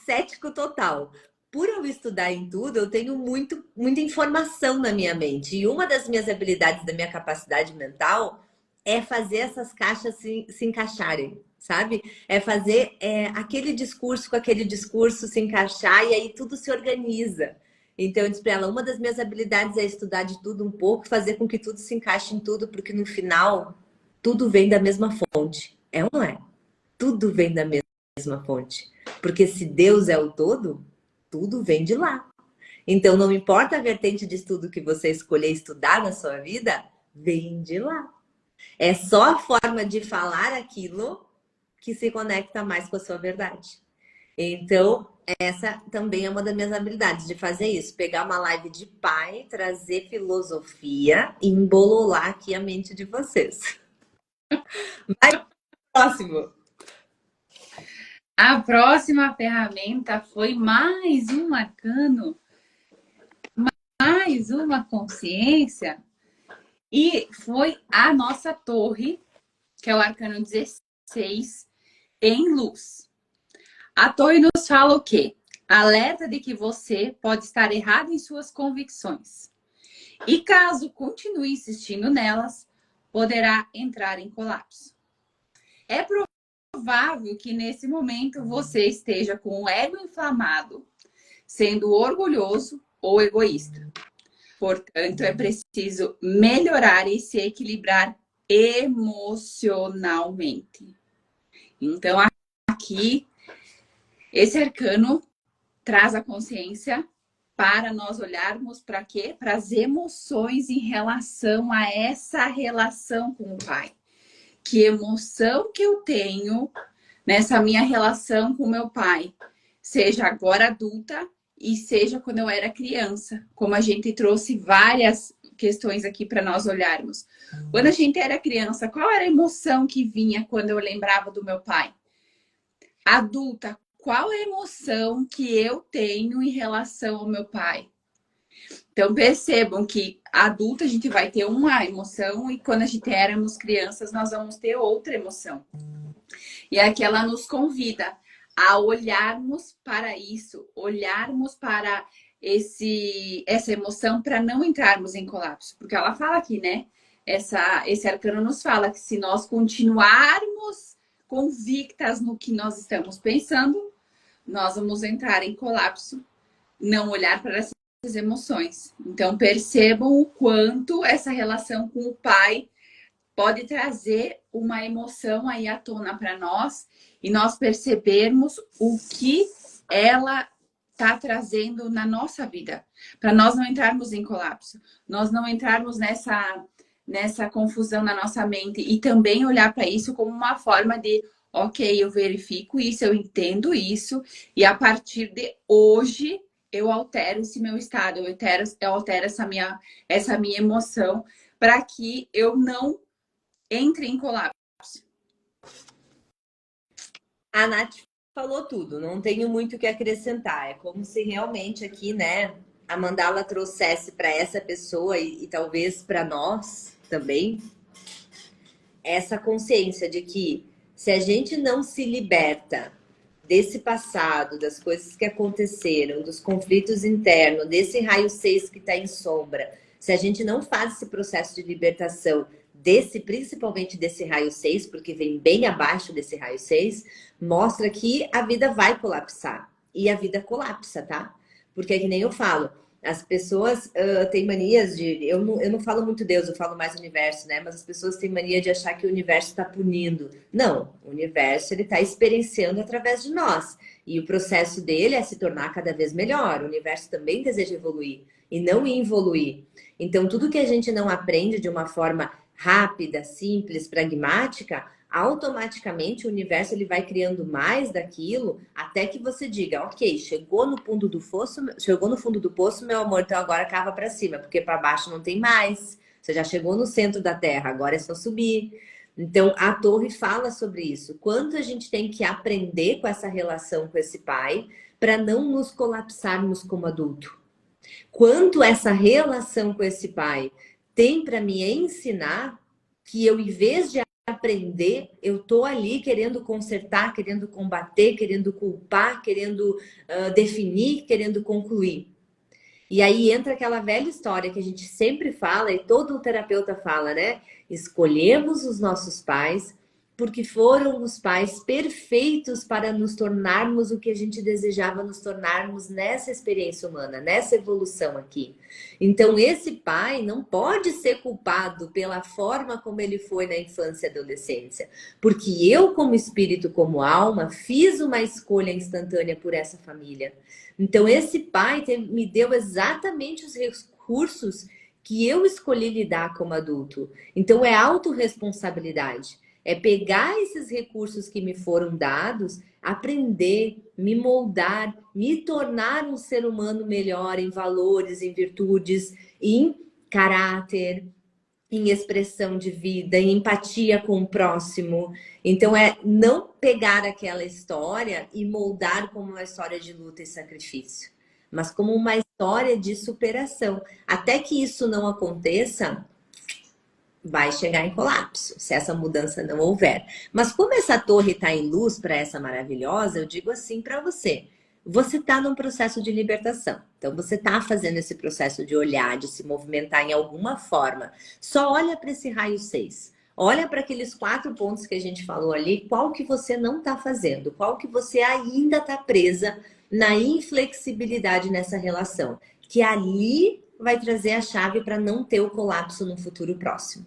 cético total. Por eu estudar em tudo, eu tenho muita informação na minha mente. E uma das minhas habilidades, da minha capacidade mental, é fazer essas caixas se encaixarem. sabe? É fazer aquele discurso com aquele discurso se encaixar e aí tudo se organiza. Então, eu disse para ela, uma das minhas habilidades é estudar de tudo um pouco, fazer com que tudo se encaixe em tudo, porque no final, tudo vem da mesma fonte. É ou não é? Tudo vem da mesma fonte. Porque se Deus é o todo, tudo vem de lá. Então, não importa a vertente de estudo que você escolher estudar na sua vida, vem de lá. É só a forma de falar aquilo que se conecta mais com a sua verdade. Então, essa também é uma das minhas habilidades, de fazer isso. Pegar uma live de pai, trazer filosofia e embololar aqui a mente de vocês. Vai pro próximo. A próxima ferramenta foi mais um arcano, mais uma consciência, e foi a nossa torre, que é o arcano 16, em luz. A torre nos fala o quê? Alerta de que você pode estar errado em suas convicções. E caso continue insistindo nelas, poderá entrar em colapso. É provável que nesse momento você esteja com o ego inflamado, sendo orgulhoso ou egoísta. Portanto, é preciso melhorar e se equilibrar emocionalmente. Então, aqui, esse arcano traz a consciência para nós olharmos para quê? Para as emoções em relação a essa relação com o pai. Que emoção que eu tenho nessa minha relação com meu pai, seja agora adulta e seja quando eu era criança, como a gente trouxe várias questões aqui para nós olharmos. Quando a gente era criança, qual era a emoção que vinha quando eu lembrava do meu pai? Adulta, qual é a emoção que eu tenho em relação ao meu pai? Então percebam que adulta a gente vai ter uma emoção e quando a gente éramos crianças nós vamos ter outra emoção. E aqui ela nos convida a olharmos para isso, olharmos para essa emoção para não entrarmos em colapso. Porque ela fala aqui, né? Esse arcano nos fala que se nós continuarmos convictas no que nós estamos pensando, nós vamos entrar em colapso, não olhar para essas emoções. Então percebam o quanto essa relação com o pai pode trazer uma emoção aí à tona para nós e nós percebermos o que ela está trazendo na nossa vida, para nós não entrarmos em colapso, nós não entrarmos nessa confusão na nossa mente e também olhar para isso como uma forma de, ok, eu verifico isso, eu entendo isso e a partir de hoje eu altero esse meu estado, eu altero essa minha emoção para que eu não entre em colapso. A Nath falou tudo, não tenho muito o que acrescentar. É como se realmente aqui, né, a mandala trouxesse para essa pessoa e talvez para nós também essa consciência de que se a gente não se liberta desse passado, das coisas que aconteceram, dos conflitos internos, desse raio 6 que está em sombra, se a gente não faz esse processo de libertação principalmente desse raio 6, porque vem bem abaixo desse raio 6, mostra que a vida vai colapsar. E a vida colapsa, tá? Porque é que nem eu falo, as pessoas têm manias de... Eu não falo muito Deus, eu falo mais universo, né? Mas as pessoas têm mania de achar que o universo está punindo. Não, o universo ele está experienciando através de nós. E o processo dele é se tornar cada vez melhor. O universo também deseja evoluir e não involuir. Então, tudo que a gente não aprende de uma forma rápida, simples, pragmática, automaticamente o universo ele vai criando mais daquilo até que você diga, ok, chegou no fundo do poço, meu amor, então agora cava para cima, porque para baixo não tem mais. Você já chegou no centro da Terra, agora é só subir. Então a torre fala sobre isso. Quanto a gente tem que aprender com essa relação com esse pai para não nos colapsarmos como adulto. Quanto essa relação com esse pai tem para me ensinar que eu, em vez de aprender, eu tô ali querendo consertar, querendo combater, querendo culpar, querendo definir, querendo concluir. E aí entra aquela velha história que a gente sempre fala e todo terapeuta fala, né? Escolhemos os nossos pais porque foram os pais perfeitos para nos tornarmos o que a gente desejava nos tornarmos nessa experiência humana, nessa evolução aqui. Então, esse pai não pode ser culpado pela forma como ele foi na infância e adolescência, porque eu, como espírito, como alma, fiz uma escolha instantânea por essa família. Então, esse pai me deu exatamente os recursos que eu escolhi lidar como adulto. Então, é autorresponsabilidade. É pegar esses recursos que me foram dados, aprender, me moldar, me tornar um ser humano melhor em valores, em virtudes, em caráter, em expressão de vida, em empatia com o próximo. Então, é não pegar aquela história e moldar como uma história de luta e sacrifício, mas como uma história de superação. Até que isso não aconteça, vai chegar em colapso, se essa mudança não houver. Mas como essa torre está em luz para essa maravilhosa, eu digo assim para você. Você está num processo de libertação. Então, você está fazendo esse processo de olhar, de se movimentar em alguma forma. Só olha para esse raio 6. Olha para aqueles 4 pontos que a gente falou ali. Qual que você não está fazendo? Qual que você ainda está presa na inflexibilidade nessa relação? Que ali vai trazer a chave para não ter o colapso no futuro próximo.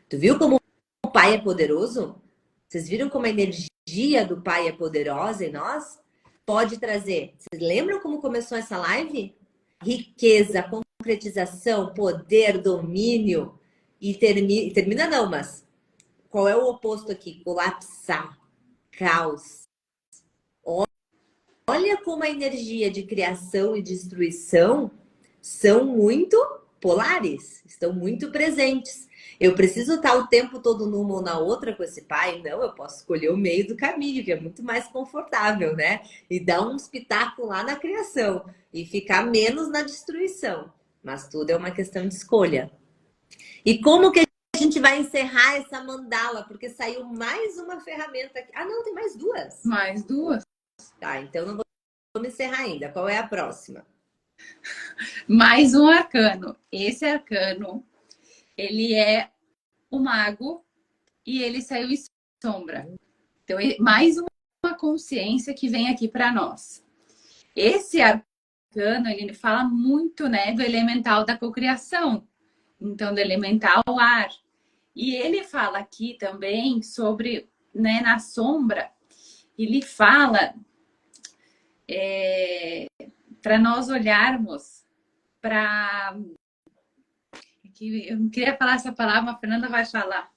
Tu viu como o pai é poderoso? Vocês viram como a energia do pai é poderosa em nós? Pode trazer. Vocês lembram como começou essa live? Riqueza, concretização, poder, domínio. E termina não, mas qual é o oposto aqui? Colapsar, caos. Olha como a energia de criação e destruição são muito polares, estão muito presentes. Eu preciso estar o tempo todo numa ou na outra com esse pai? Não, eu posso escolher o meio do caminho, que é muito mais confortável, né? E dar um espetáculo lá na criação e ficar menos na destruição. Mas tudo é uma questão de escolha. E como que a gente vai encerrar essa mandala? Porque saiu mais uma ferramenta aqui. Ah, não, tem mais 2. Mais 2? Tá, então não vamos encerrar ainda. Qual é a próxima? Mais um arcano. Esse arcano, ele é o mago e ele saiu em sombra. Então, mais uma consciência que vem aqui para nós. Esse arcano, ele fala muito, né, do elemental da cocriação. Então, do elemental ar. E ele fala aqui também sobre, né, na sombra, ele fala para nós olharmos para... Eu não queria falar essa palavra, mas a Fernanda vai falar.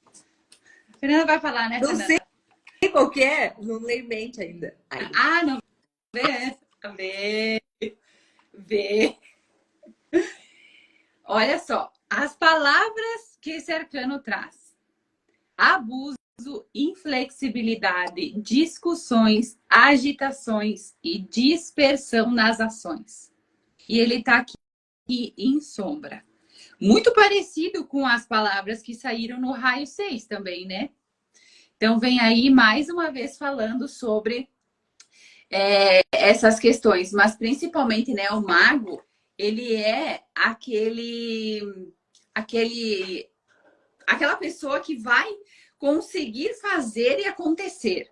A Fernanda vai falar, né, Fernanda? Não sei qual que é, não leio mente ainda. Ah, não. Vê. Olha só, as palavras que esse arcano traz. Abuso, inflexibilidade, discussões, agitações e dispersão nas ações. E ele está aqui em sombra. Muito parecido com as palavras que saíram no raio 6 também, né? Então, vem aí mais uma vez falando sobre essas questões. Mas, principalmente, né, o mago, ele é aquela pessoa que vai conseguir fazer e acontecer.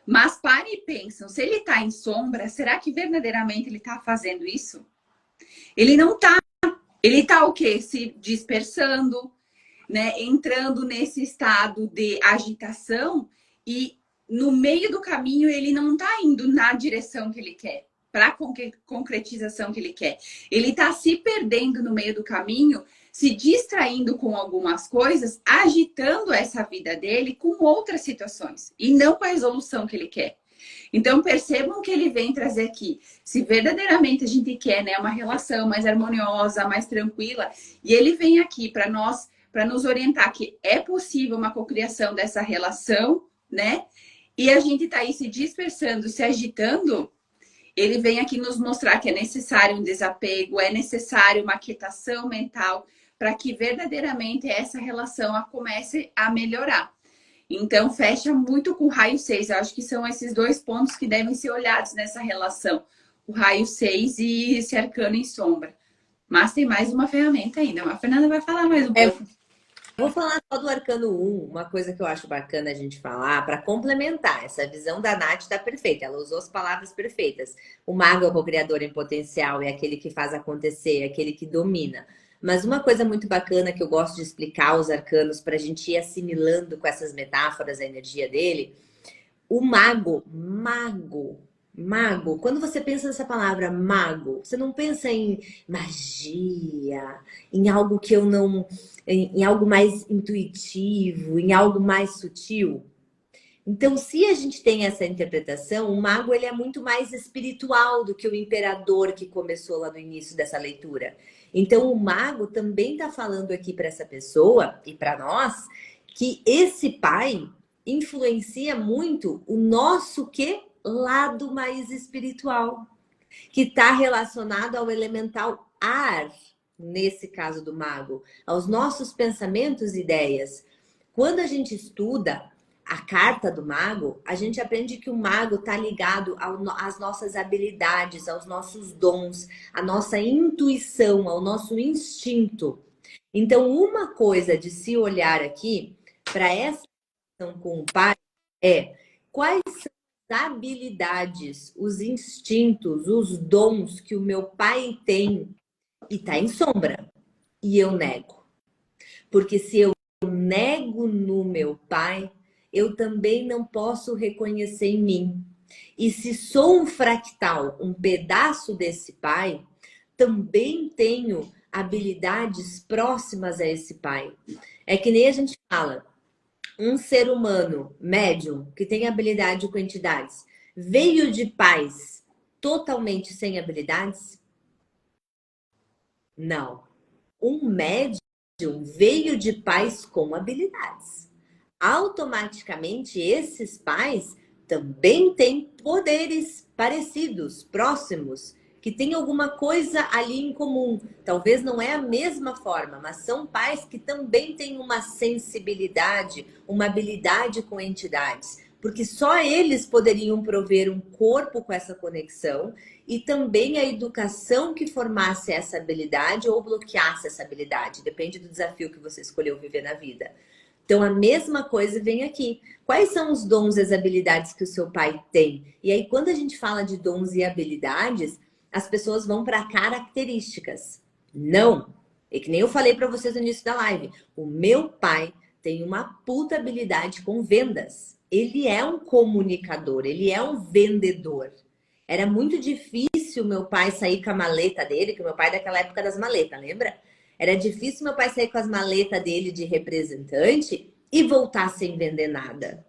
Mas pare e pensam, se ele está em sombra, será que verdadeiramente ele está fazendo isso? Ele não está. Ele está o quê? Se dispersando, né? Entrando nesse estado de agitação e no meio do caminho ele não está indo na direção que ele quer, para a concretização que ele quer. Ele está se perdendo no meio do caminho, se distraindo com algumas coisas, agitando essa vida dele com outras situações e não com a resolução que ele quer. Então, percebam que ele vem trazer aqui. Se verdadeiramente a gente quer, né, uma relação mais harmoniosa, mais tranquila, e ele vem aqui para nos orientar que é possível uma cocriação dessa relação, né? E a gente está aí se dispersando, se agitando, ele vem aqui nos mostrar que é necessário um desapego, é necessário uma quietação mental para que verdadeiramente essa relação comece a melhorar. Então, fecha muito com o raio 6. Eu acho que são esses 2 pontos que devem ser olhados nessa relação. O raio 6 e esse arcano em sombra. Mas tem mais uma ferramenta ainda. A Fernanda vai falar mais um pouco. Vou falar só do Arcano 1, uma coisa que eu acho bacana a gente falar, para complementar. Essa visão da Nath está perfeita, ela usou as palavras perfeitas. O mago é o co-criador em potencial, é aquele que faz acontecer, é aquele que domina. Mas uma coisa muito bacana que eu gosto de explicar os arcanos para a gente ir assimilando com essas metáforas a energia dele, o mago. Quando você pensa nessa palavra mago, você não pensa em magia, em algo que eu não, em algo mais intuitivo, em algo mais sutil. Então, se a gente tem essa interpretação, o mago ele é muito mais espiritual do que o imperador que começou lá no início dessa leitura. Então, o mago também está falando aqui para essa pessoa e para nós que esse pai influencia muito o nosso lado mais espiritual, que está relacionado ao elemental ar, nesse caso do mago, aos nossos pensamentos e ideias. Quando a gente estuda a carta do mago, a gente aprende que o mago está ligado às nossas habilidades, aos nossos dons, à nossa intuição, ao nosso instinto. Então, uma coisa de se olhar aqui para essa relação com o pai é quais são as habilidades, os instintos, os dons que o meu pai tem e está em sombra e eu nego. Porque se eu nego no meu pai, eu também não posso reconhecer em mim. E se sou um fractal, um pedaço desse pai, também tenho habilidades próximas a esse pai. É que nem a gente fala, um ser humano médium que tem habilidade com entidades veio de pais totalmente sem habilidades? Não. Um médium veio de pais com habilidades. Automaticamente, esses pais também têm poderes parecidos, próximos, que têm alguma coisa ali em comum. Talvez não é a mesma forma, mas são pais que também têm uma sensibilidade, uma habilidade com entidades. Porque só eles poderiam prover um corpo com essa conexão e também a educação que formasse essa habilidade ou bloqueasse essa habilidade. Depende do desafio que você escolheu viver na vida. Então, a mesma coisa vem aqui. Quais são os dons e as habilidades que o seu pai tem? E aí, quando a gente fala de dons e habilidades, as pessoas vão para características. Não. É que nem eu falei para vocês no início da live. O meu pai tem uma puta habilidade com vendas. Ele é um comunicador, ele é um vendedor. Era muito difícil meu pai sair com a maleta dele, que meu pai é daquela época das maletas, lembra? Era difícil meu pai sair com as maletas dele de representante e voltar sem vender nada.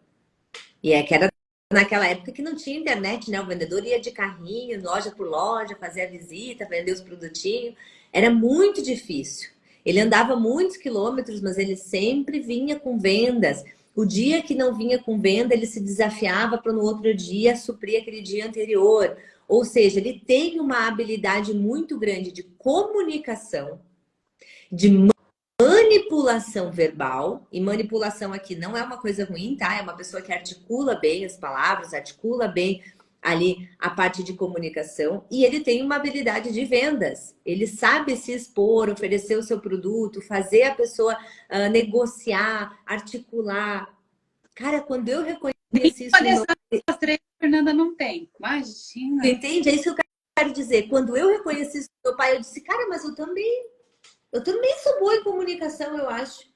E é que era naquela época que não tinha internet, né? O vendedor ia de carrinho, loja por loja, fazer a visita, vender os produtinhos. Era muito difícil. Ele andava muitos quilômetros, mas ele sempre vinha com vendas. O dia que não vinha com venda, ele se desafiava para no outro dia suprir aquele dia anterior. Ou seja, ele tem uma habilidade muito grande de comunicação, de manipulação verbal, e manipulação aqui não é uma coisa ruim, tá? É uma pessoa que articula bem as palavras, articula bem ali a parte de comunicação, e ele tem uma habilidade de vendas. Ele sabe se expor, oferecer o seu produto, fazer a pessoa negociar, articular. Cara, quando eu reconheci isso Uma no meu... dessas três, a Fernanda não tem. Imagina. Você entende? É isso que eu quero dizer. Quando eu reconheci isso no meu pai, eu disse, cara, mas eu também sou boa em comunicação, eu acho.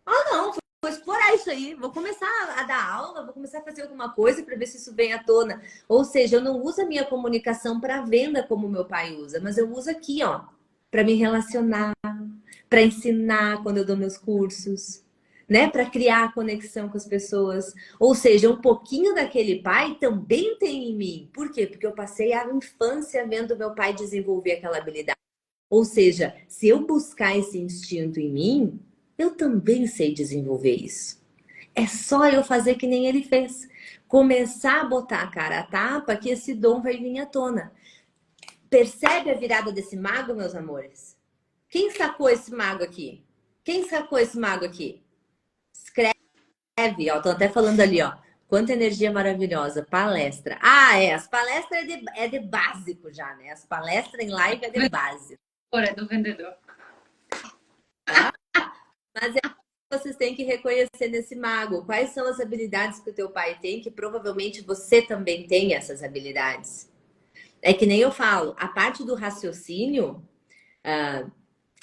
Ah, não, vou explorar isso aí. Vou começar a dar aula, vou começar a fazer alguma coisa para ver se isso vem à tona. Ou seja, eu não uso a minha comunicação para venda como meu pai usa, mas eu uso aqui, ó, para me relacionar, para ensinar quando eu dou meus cursos, né? Para criar conexão com as pessoas. Ou seja, um pouquinho daquele pai também tem em mim. Por quê? Porque eu passei a infância vendo meu pai desenvolver aquela habilidade. Ou seja, se eu buscar esse instinto em mim, eu também sei desenvolver isso. É só eu fazer que nem ele fez. Começar a botar a cara a tapa que esse dom vai vir à tona. Percebe a virada desse mago, meus amores? Quem sacou esse mago aqui? Quem sacou esse mago aqui? Escreve, ó. Tô até falando ali, ó. Quanta energia maravilhosa. Palestra. Ah, é. As palestras é de básico já, né? As palestras em live é de básico. Fora do vendedor. Mas é vocês têm que reconhecer nesse mago? Quais são as habilidades que o teu pai tem, que provavelmente você também tem essas habilidades? É que nem eu falo, a parte do raciocínio,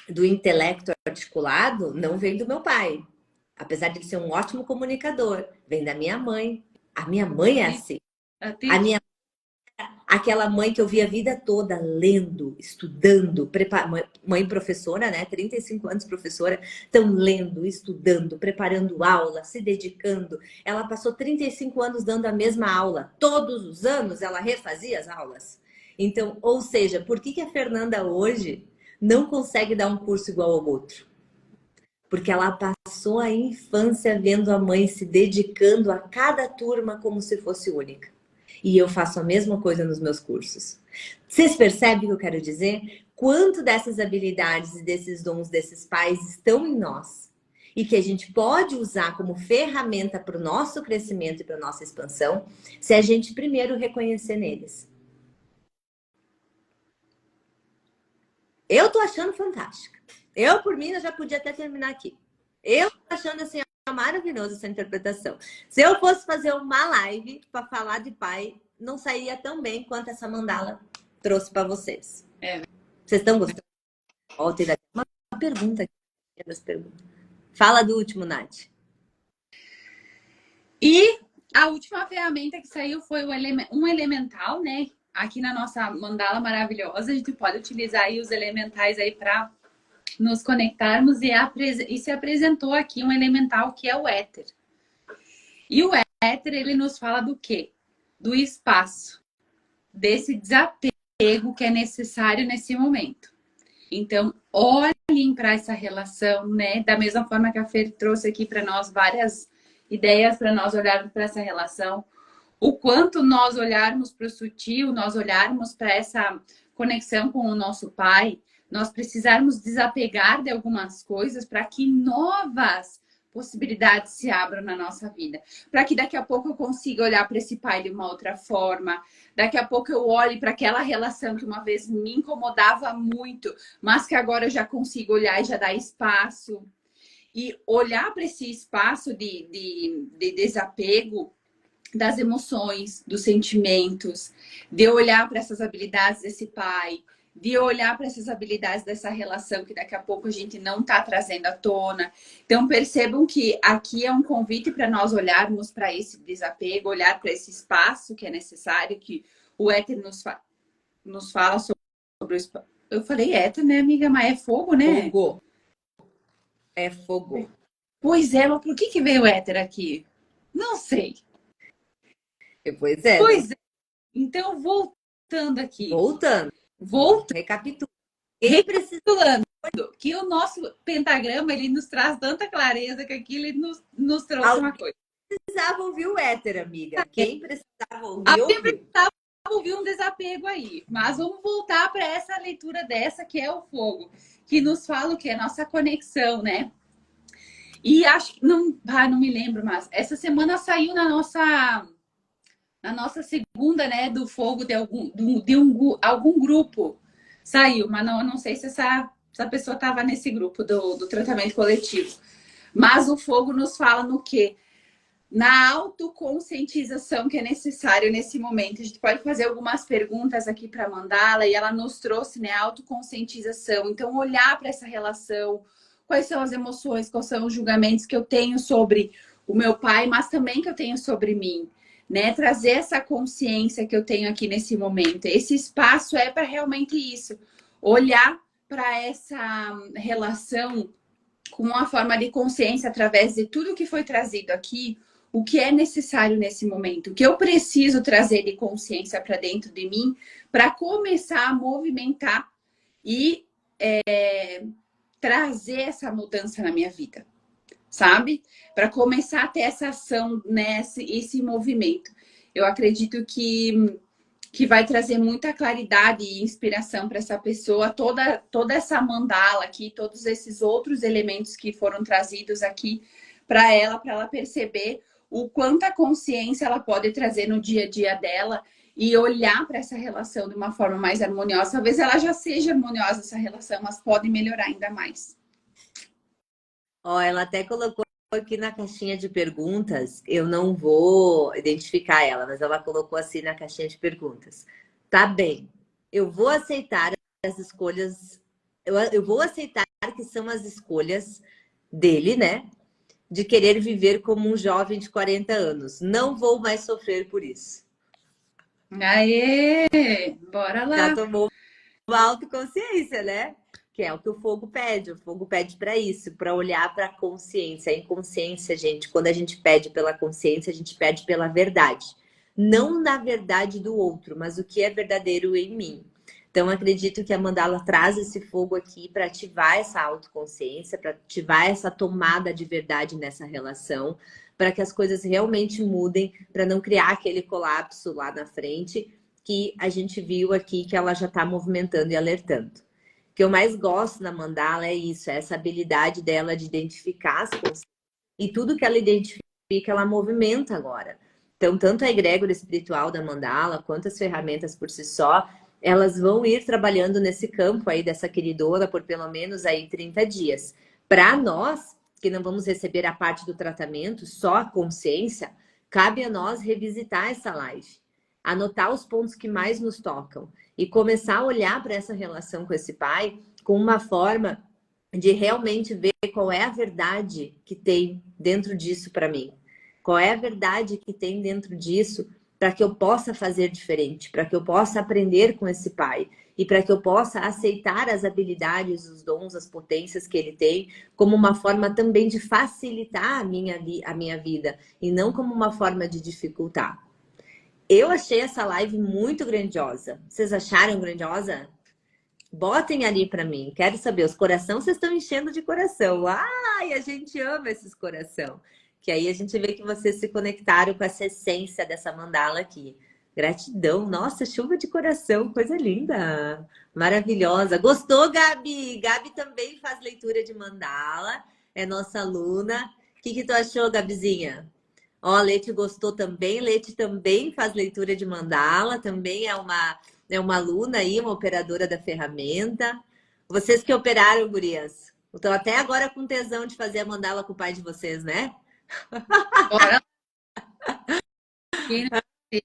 do intelecto articulado, não vem do meu pai. Apesar de ele ser um ótimo comunicador, vem da minha mãe. A minha mãe é assim. A minha Aquela mãe que eu vi a vida toda lendo, estudando, mãe professora, né? 35 anos professora, então lendo, estudando, preparando aula, se dedicando. Ela passou 35 anos dando a mesma aula. Todos os anos ela refazia as aulas. Então, ou seja, por que a Fernanda hoje não consegue dar um curso igual ao outro? Porque ela passou a infância vendo a mãe se dedicando a cada turma como se fosse única. E eu faço a mesma coisa nos meus cursos. Vocês percebem o que eu quero dizer? Quanto dessas habilidades e desses dons desses pais estão em nós e que a gente pode usar como ferramenta para o nosso crescimento e para a nossa expansão, se a gente primeiro reconhecer neles. Eu tô achando fantástica. Eu, por mim, eu já podia até terminar aqui. Eu tô achando assim maravilhosa essa interpretação. Se eu fosse fazer uma live para falar de pai, não sairia tão bem quanto essa mandala trouxe para vocês. Vocês estão gostando? Ó, tem uma pergunta aqui das perguntas. Fala do último, Nath. E a última ferramenta que saiu foi um elemental, né? Aqui na nossa mandala maravilhosa, a gente pode utilizar aí os elementais aí para nos conectarmos e se apresentou aqui um elemental que é o éter. E o éter, ele nos fala do quê? Do espaço, desse desapego que é necessário nesse momento. Então, olhem para essa relação, né? Da mesma forma que a Fer trouxe aqui para nós várias ideias para nós olharmos para essa relação. O quanto nós olharmos para o sutil, nós olharmos para essa conexão com o nosso pai, nós precisarmos desapegar de algumas coisas para que novas possibilidades se abram na nossa vida. Para que daqui a pouco eu consiga olhar para esse pai de uma outra forma. Daqui a pouco eu olhe para aquela relação que uma vez me incomodava muito, mas que agora eu já consigo olhar e já dar espaço. E olhar para esse espaço de desapego das emoções, dos sentimentos, de olhar para essas habilidades desse pai, de olhar para essas habilidades dessa relação que daqui a pouco a gente não está trazendo à tona. Então, percebam que aqui é um convite para nós olharmos para esse desapego, olhar para esse espaço que é necessário, que o éter nos fala sobre o espaço. Eu falei éter, né, amiga? Mas é fogo, né? Fogo. É fogo. Pois é, mas por que veio o éter aqui? Não sei. Pois é. Pois é. Então, voltando aqui. Voltando. Recapitulando. Recapitulando que o nosso pentagrama, ele nos traz tanta clareza que aqui ele nos trouxe uma coisa. Precisava ouvir o éter, amiga. Quem precisava ouvir, Alguém precisava ouvir um desapego aí. Mas vamos voltar para essa leitura dessa, que é o fogo. Que nos fala o que é a nossa conexão, né? E acho que não me lembro, mas essa semana saiu na nossa segunda, né, do fogo de algum grupo. Saiu, mas não sei se essa pessoa estava nesse grupo do tratamento coletivo. Mas o fogo nos fala no quê? Na autoconscientização que é necessário nesse momento. A gente pode fazer algumas perguntas aqui para mandá-la e ela nos trouxe, né, autoconscientização. Então, olhar para essa relação, quais são as emoções, quais são os julgamentos que eu tenho sobre o meu pai, mas também que eu tenho sobre mim, né? Trazer essa consciência que eu tenho aqui nesse momento. Esse espaço é para realmente isso. Olhar para essa relação com uma forma de consciência através de tudo que foi trazido aqui, o que é necessário nesse momento, o que eu preciso trazer de consciência para dentro de mim para começar a movimentar e trazer essa mudança na minha vida, sabe? Para começar a ter essa ação, né? Esse movimento. Eu acredito que vai trazer muita claridade e inspiração para essa pessoa, toda essa mandala aqui, todos esses outros elementos que foram trazidos aqui para ela perceber o quanto a consciência ela pode trazer no dia a dia dela e olhar para essa relação de uma forma mais harmoniosa. Talvez ela já seja harmoniosa essa relação, mas pode melhorar ainda mais. Ó, ela até colocou aqui na caixinha de perguntas, eu não vou identificar ela, mas ela colocou assim na caixinha de perguntas. Tá bem, eu vou aceitar as escolhas, eu vou aceitar que são as escolhas dele, né? De querer viver como um jovem de 40 anos. Não vou mais sofrer por isso. Aê! Bora Já lá! tomou uma autoconsciência, né? Que é o que o fogo pede. O fogo pede para isso, para olhar para a consciência. A inconsciência, gente, quando a gente pede pela consciência, a gente pede pela verdade. Não na verdade do outro, mas o que é verdadeiro em mim. Então, acredito que a mandala traz esse fogo aqui para ativar essa autoconsciência, para ativar essa tomada de verdade nessa relação, para que as coisas realmente mudem, para não criar aquele colapso lá na frente que a gente viu aqui que ela já está movimentando e alertando. O que eu mais gosto na mandala é isso, é essa habilidade dela de identificar as consciências e tudo que ela identifica, ela movimenta agora. Então, tanto a egrégora espiritual da mandala, quanto as ferramentas por si só, elas vão ir trabalhando nesse campo aí dessa queridona por pelo menos aí 30 dias. Para nós, que não vamos receber a parte do tratamento, só a consciência, cabe a nós revisitar essa live, anotar os pontos que mais nos tocam e começar a olhar para essa relação com esse pai com uma forma de realmente ver qual é a verdade que tem dentro disso para mim. Qual é a verdade que tem dentro disso para que eu possa fazer diferente, para que eu possa aprender com esse pai e para que eu possa aceitar as habilidades, os dons, as potências que ele tem como uma forma também de facilitar a minha vida e não como uma forma de dificultar. Eu achei essa live muito grandiosa. Vocês acharam grandiosa? Botem ali para mim. Quero saber, os corações vocês estão enchendo de coração. Ai, a gente ama esses coração. Que aí a gente vê que vocês se conectaram com essa essência dessa mandala aqui. Gratidão. Nossa, chuva de coração, coisa linda. Maravilhosa. Gostou, Gabi? Gabi também faz leitura de mandala. É nossa aluna. O que tu achou, Gabizinha? Ó, a Leti gostou também. Leti também faz leitura de mandala. Também é uma aluna aí, uma operadora da ferramenta. Vocês que operaram, gurias. Estou até agora com tesão de fazer a mandala com o pai de vocês, né? Bora! Quem não fez?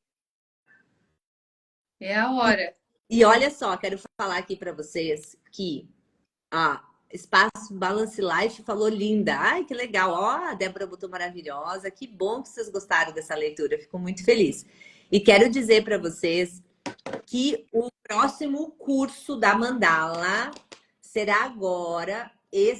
É a hora. E olha só, quero falar aqui para vocês que Espaço Balance Life falou linda. Ai, que legal. Ó, a Débora botou maravilhosa. Que bom que vocês gostaram dessa leitura. Fico muito feliz. E quero dizer para vocês que o próximo curso da Mandala será agora.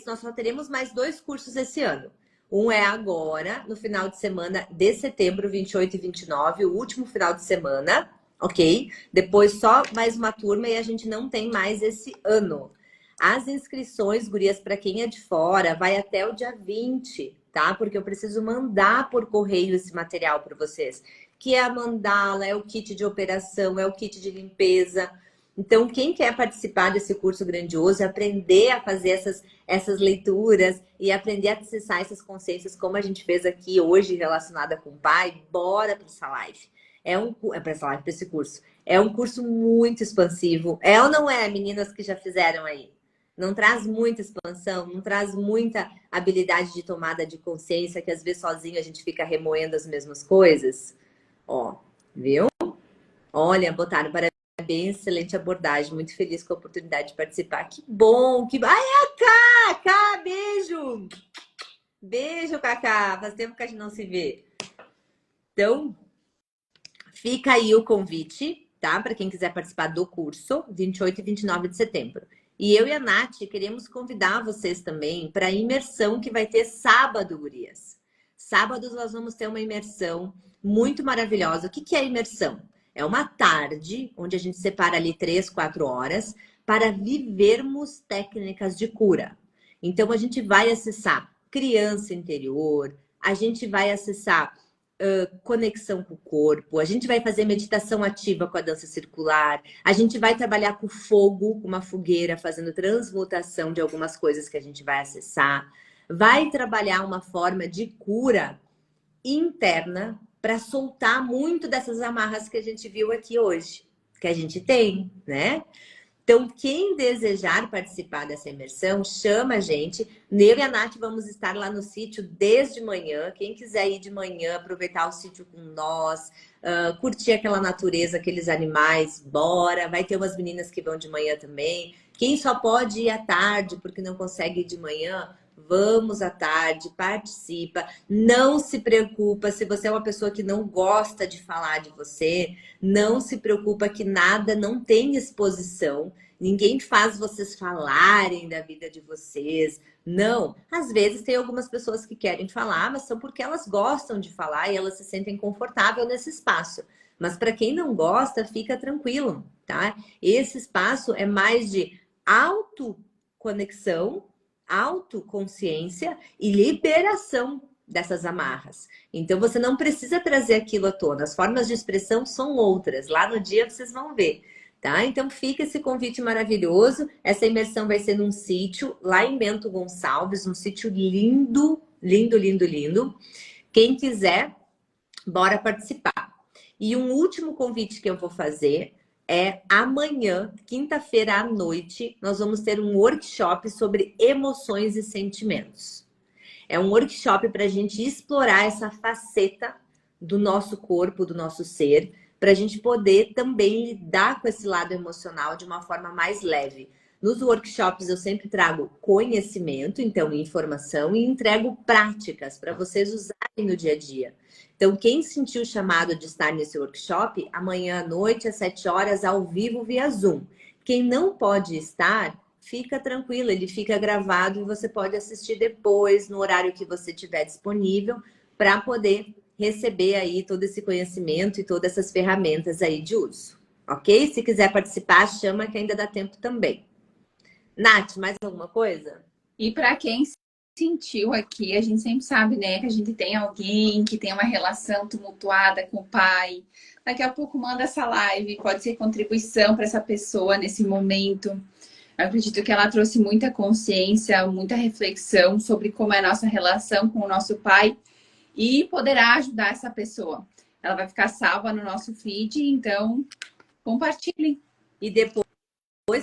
Nós só teremos mais 2 cursos esse ano. Um é agora, no final de semana de setembro, 28 e 29, o último final de semana, ok? Depois só mais uma turma e a gente não tem mais esse ano. As inscrições, gurias, para quem é de fora, vai até o dia 20, tá? Porque eu preciso mandar por correio esse material para vocês. Que é a mandala, é o kit de operação, é o kit de limpeza. Então, quem quer participar desse curso grandioso, aprender a fazer essas leituras e aprender a acessar essas consciências, como a gente fez aqui hoje, relacionada com o pai, bora para essa live. Para essa live, para esse curso. É um curso muito expansivo. É ou não é, meninas que já fizeram aí? Não traz muita expansão, não traz muita habilidade de tomada de consciência, que às vezes sozinho a gente fica remoendo as mesmas coisas. Ó, viu? Olha, botaram parabéns, excelente abordagem. Muito feliz com a oportunidade de participar. Que bom, que... Ai, a Cá, beijo! Beijo, Cacá. Faz tempo que a gente não se vê. Então, fica aí o convite, tá? Para quem quiser participar do curso, 28 e 29 de setembro. E eu e a Nath queremos convidar vocês também para a imersão que vai ter sábado, gurias. Sábados nós vamos ter uma imersão muito maravilhosa. O que é a imersão? É uma tarde onde a gente separa ali 3, 4 horas para vivermos técnicas de cura. Então a gente vai acessar criança interior, a gente vai acessar conexão com o corpo, a gente vai fazer meditação ativa com a dança circular, a gente vai trabalhar com fogo, com uma fogueira, fazendo transmutação de algumas coisas que a gente vai acessar, vai trabalhar uma forma de cura interna para soltar muito dessas amarras que a gente viu aqui hoje, que a gente tem, né? Então, quem desejar participar dessa imersão, chama a gente. Eu e a Nath vamos estar lá no sítio desde manhã. Quem quiser ir de manhã, aproveitar o sítio com nós, curtir aquela natureza, aqueles animais, bora. Vai ter umas meninas que vão de manhã também. Quem só pode ir à tarde porque não consegue ir de manhã, vamos à tarde, participa. Não se preocupa se você é uma pessoa que não gosta de falar de você. Não se preocupa que nada não tem exposição. Ninguém faz vocês falarem da vida de vocês. Não. Às vezes tem algumas pessoas que querem falar, mas são porque elas gostam de falar e elas se sentem confortáveis nesse espaço. Mas para quem não gosta, fica tranquilo, tá? Esse espaço é mais de autoconexão, autoconsciência e liberação dessas amarras. Então, você não precisa trazer aquilo à tona. As formas de expressão são outras. Lá no dia vocês vão ver, tá? Então, fica esse convite maravilhoso. Essa imersão vai ser num sítio lá em Bento Gonçalves, um sítio lindo, lindo, lindo, lindo. Quem quiser, bora participar. E um último convite que eu vou fazer é amanhã, quinta-feira à noite, nós vamos ter um workshop sobre emoções e sentimentos. É um workshop para a gente explorar essa faceta do nosso corpo, do nosso ser, para a gente poder também lidar com esse lado emocional de uma forma mais leve. Nos workshops eu sempre trago conhecimento, então informação, e entrego práticas para vocês usarem no dia a dia. Então, quem sentiu o chamado de estar nesse workshop, amanhã à noite, às 7 horas, ao vivo, via Zoom. Quem não pode estar, fica tranquilo, ele fica gravado e você pode assistir depois, no horário que você tiver disponível, para poder receber aí todo esse conhecimento e todas essas ferramentas aí de uso. Ok? Se quiser participar, chama que ainda dá tempo também. Nath, mais alguma coisa? E para quem sentiu aqui, a gente sempre sabe, né, que a gente tem alguém que tem uma relação tumultuada com o pai. Daqui a pouco manda essa live, pode ser contribuição para essa pessoa nesse momento. Eu acredito que ela trouxe muita consciência, muita reflexão sobre como é a nossa relação com o nosso pai e poderá ajudar essa pessoa. Ela vai ficar salva no nosso feed, então compartilhem. E depois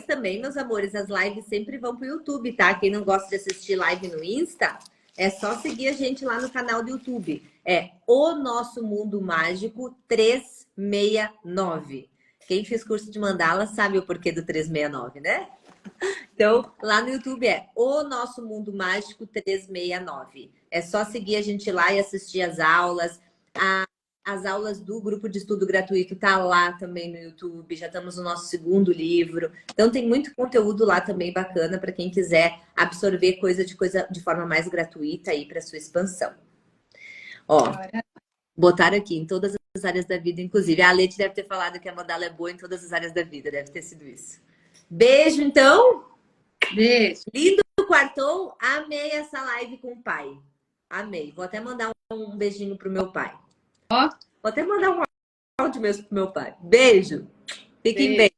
também, meus amores, as lives sempre vão pro YouTube, tá? Quem não gosta de assistir live no Insta, é só seguir a gente lá no canal do YouTube. É O Nosso Mundo Mágico 369. Quem fez curso de mandala sabe o porquê do 369, né? Então, lá no YouTube é O Nosso Mundo Mágico 369. É só seguir a gente lá e assistir as aulas. As aulas do grupo de estudo gratuito tá lá também no YouTube. Já estamos no nosso segundo livro. Então, tem muito conteúdo lá também bacana para quem quiser absorver coisa de forma mais gratuita aí para sua expansão. Ó, botaram aqui em todas as áreas da vida, inclusive. A Leti deve ter falado que a mandala é boa em todas as áreas da vida. Deve ter sido isso. Beijo, então. Beijo. Lindo quartou. Amei essa live com o pai. Amei. Vou até mandar um beijinho pro meu pai. Ó. Vou até mandar um áudio mesmo pro meu pai. Beijo. Fiquem bem.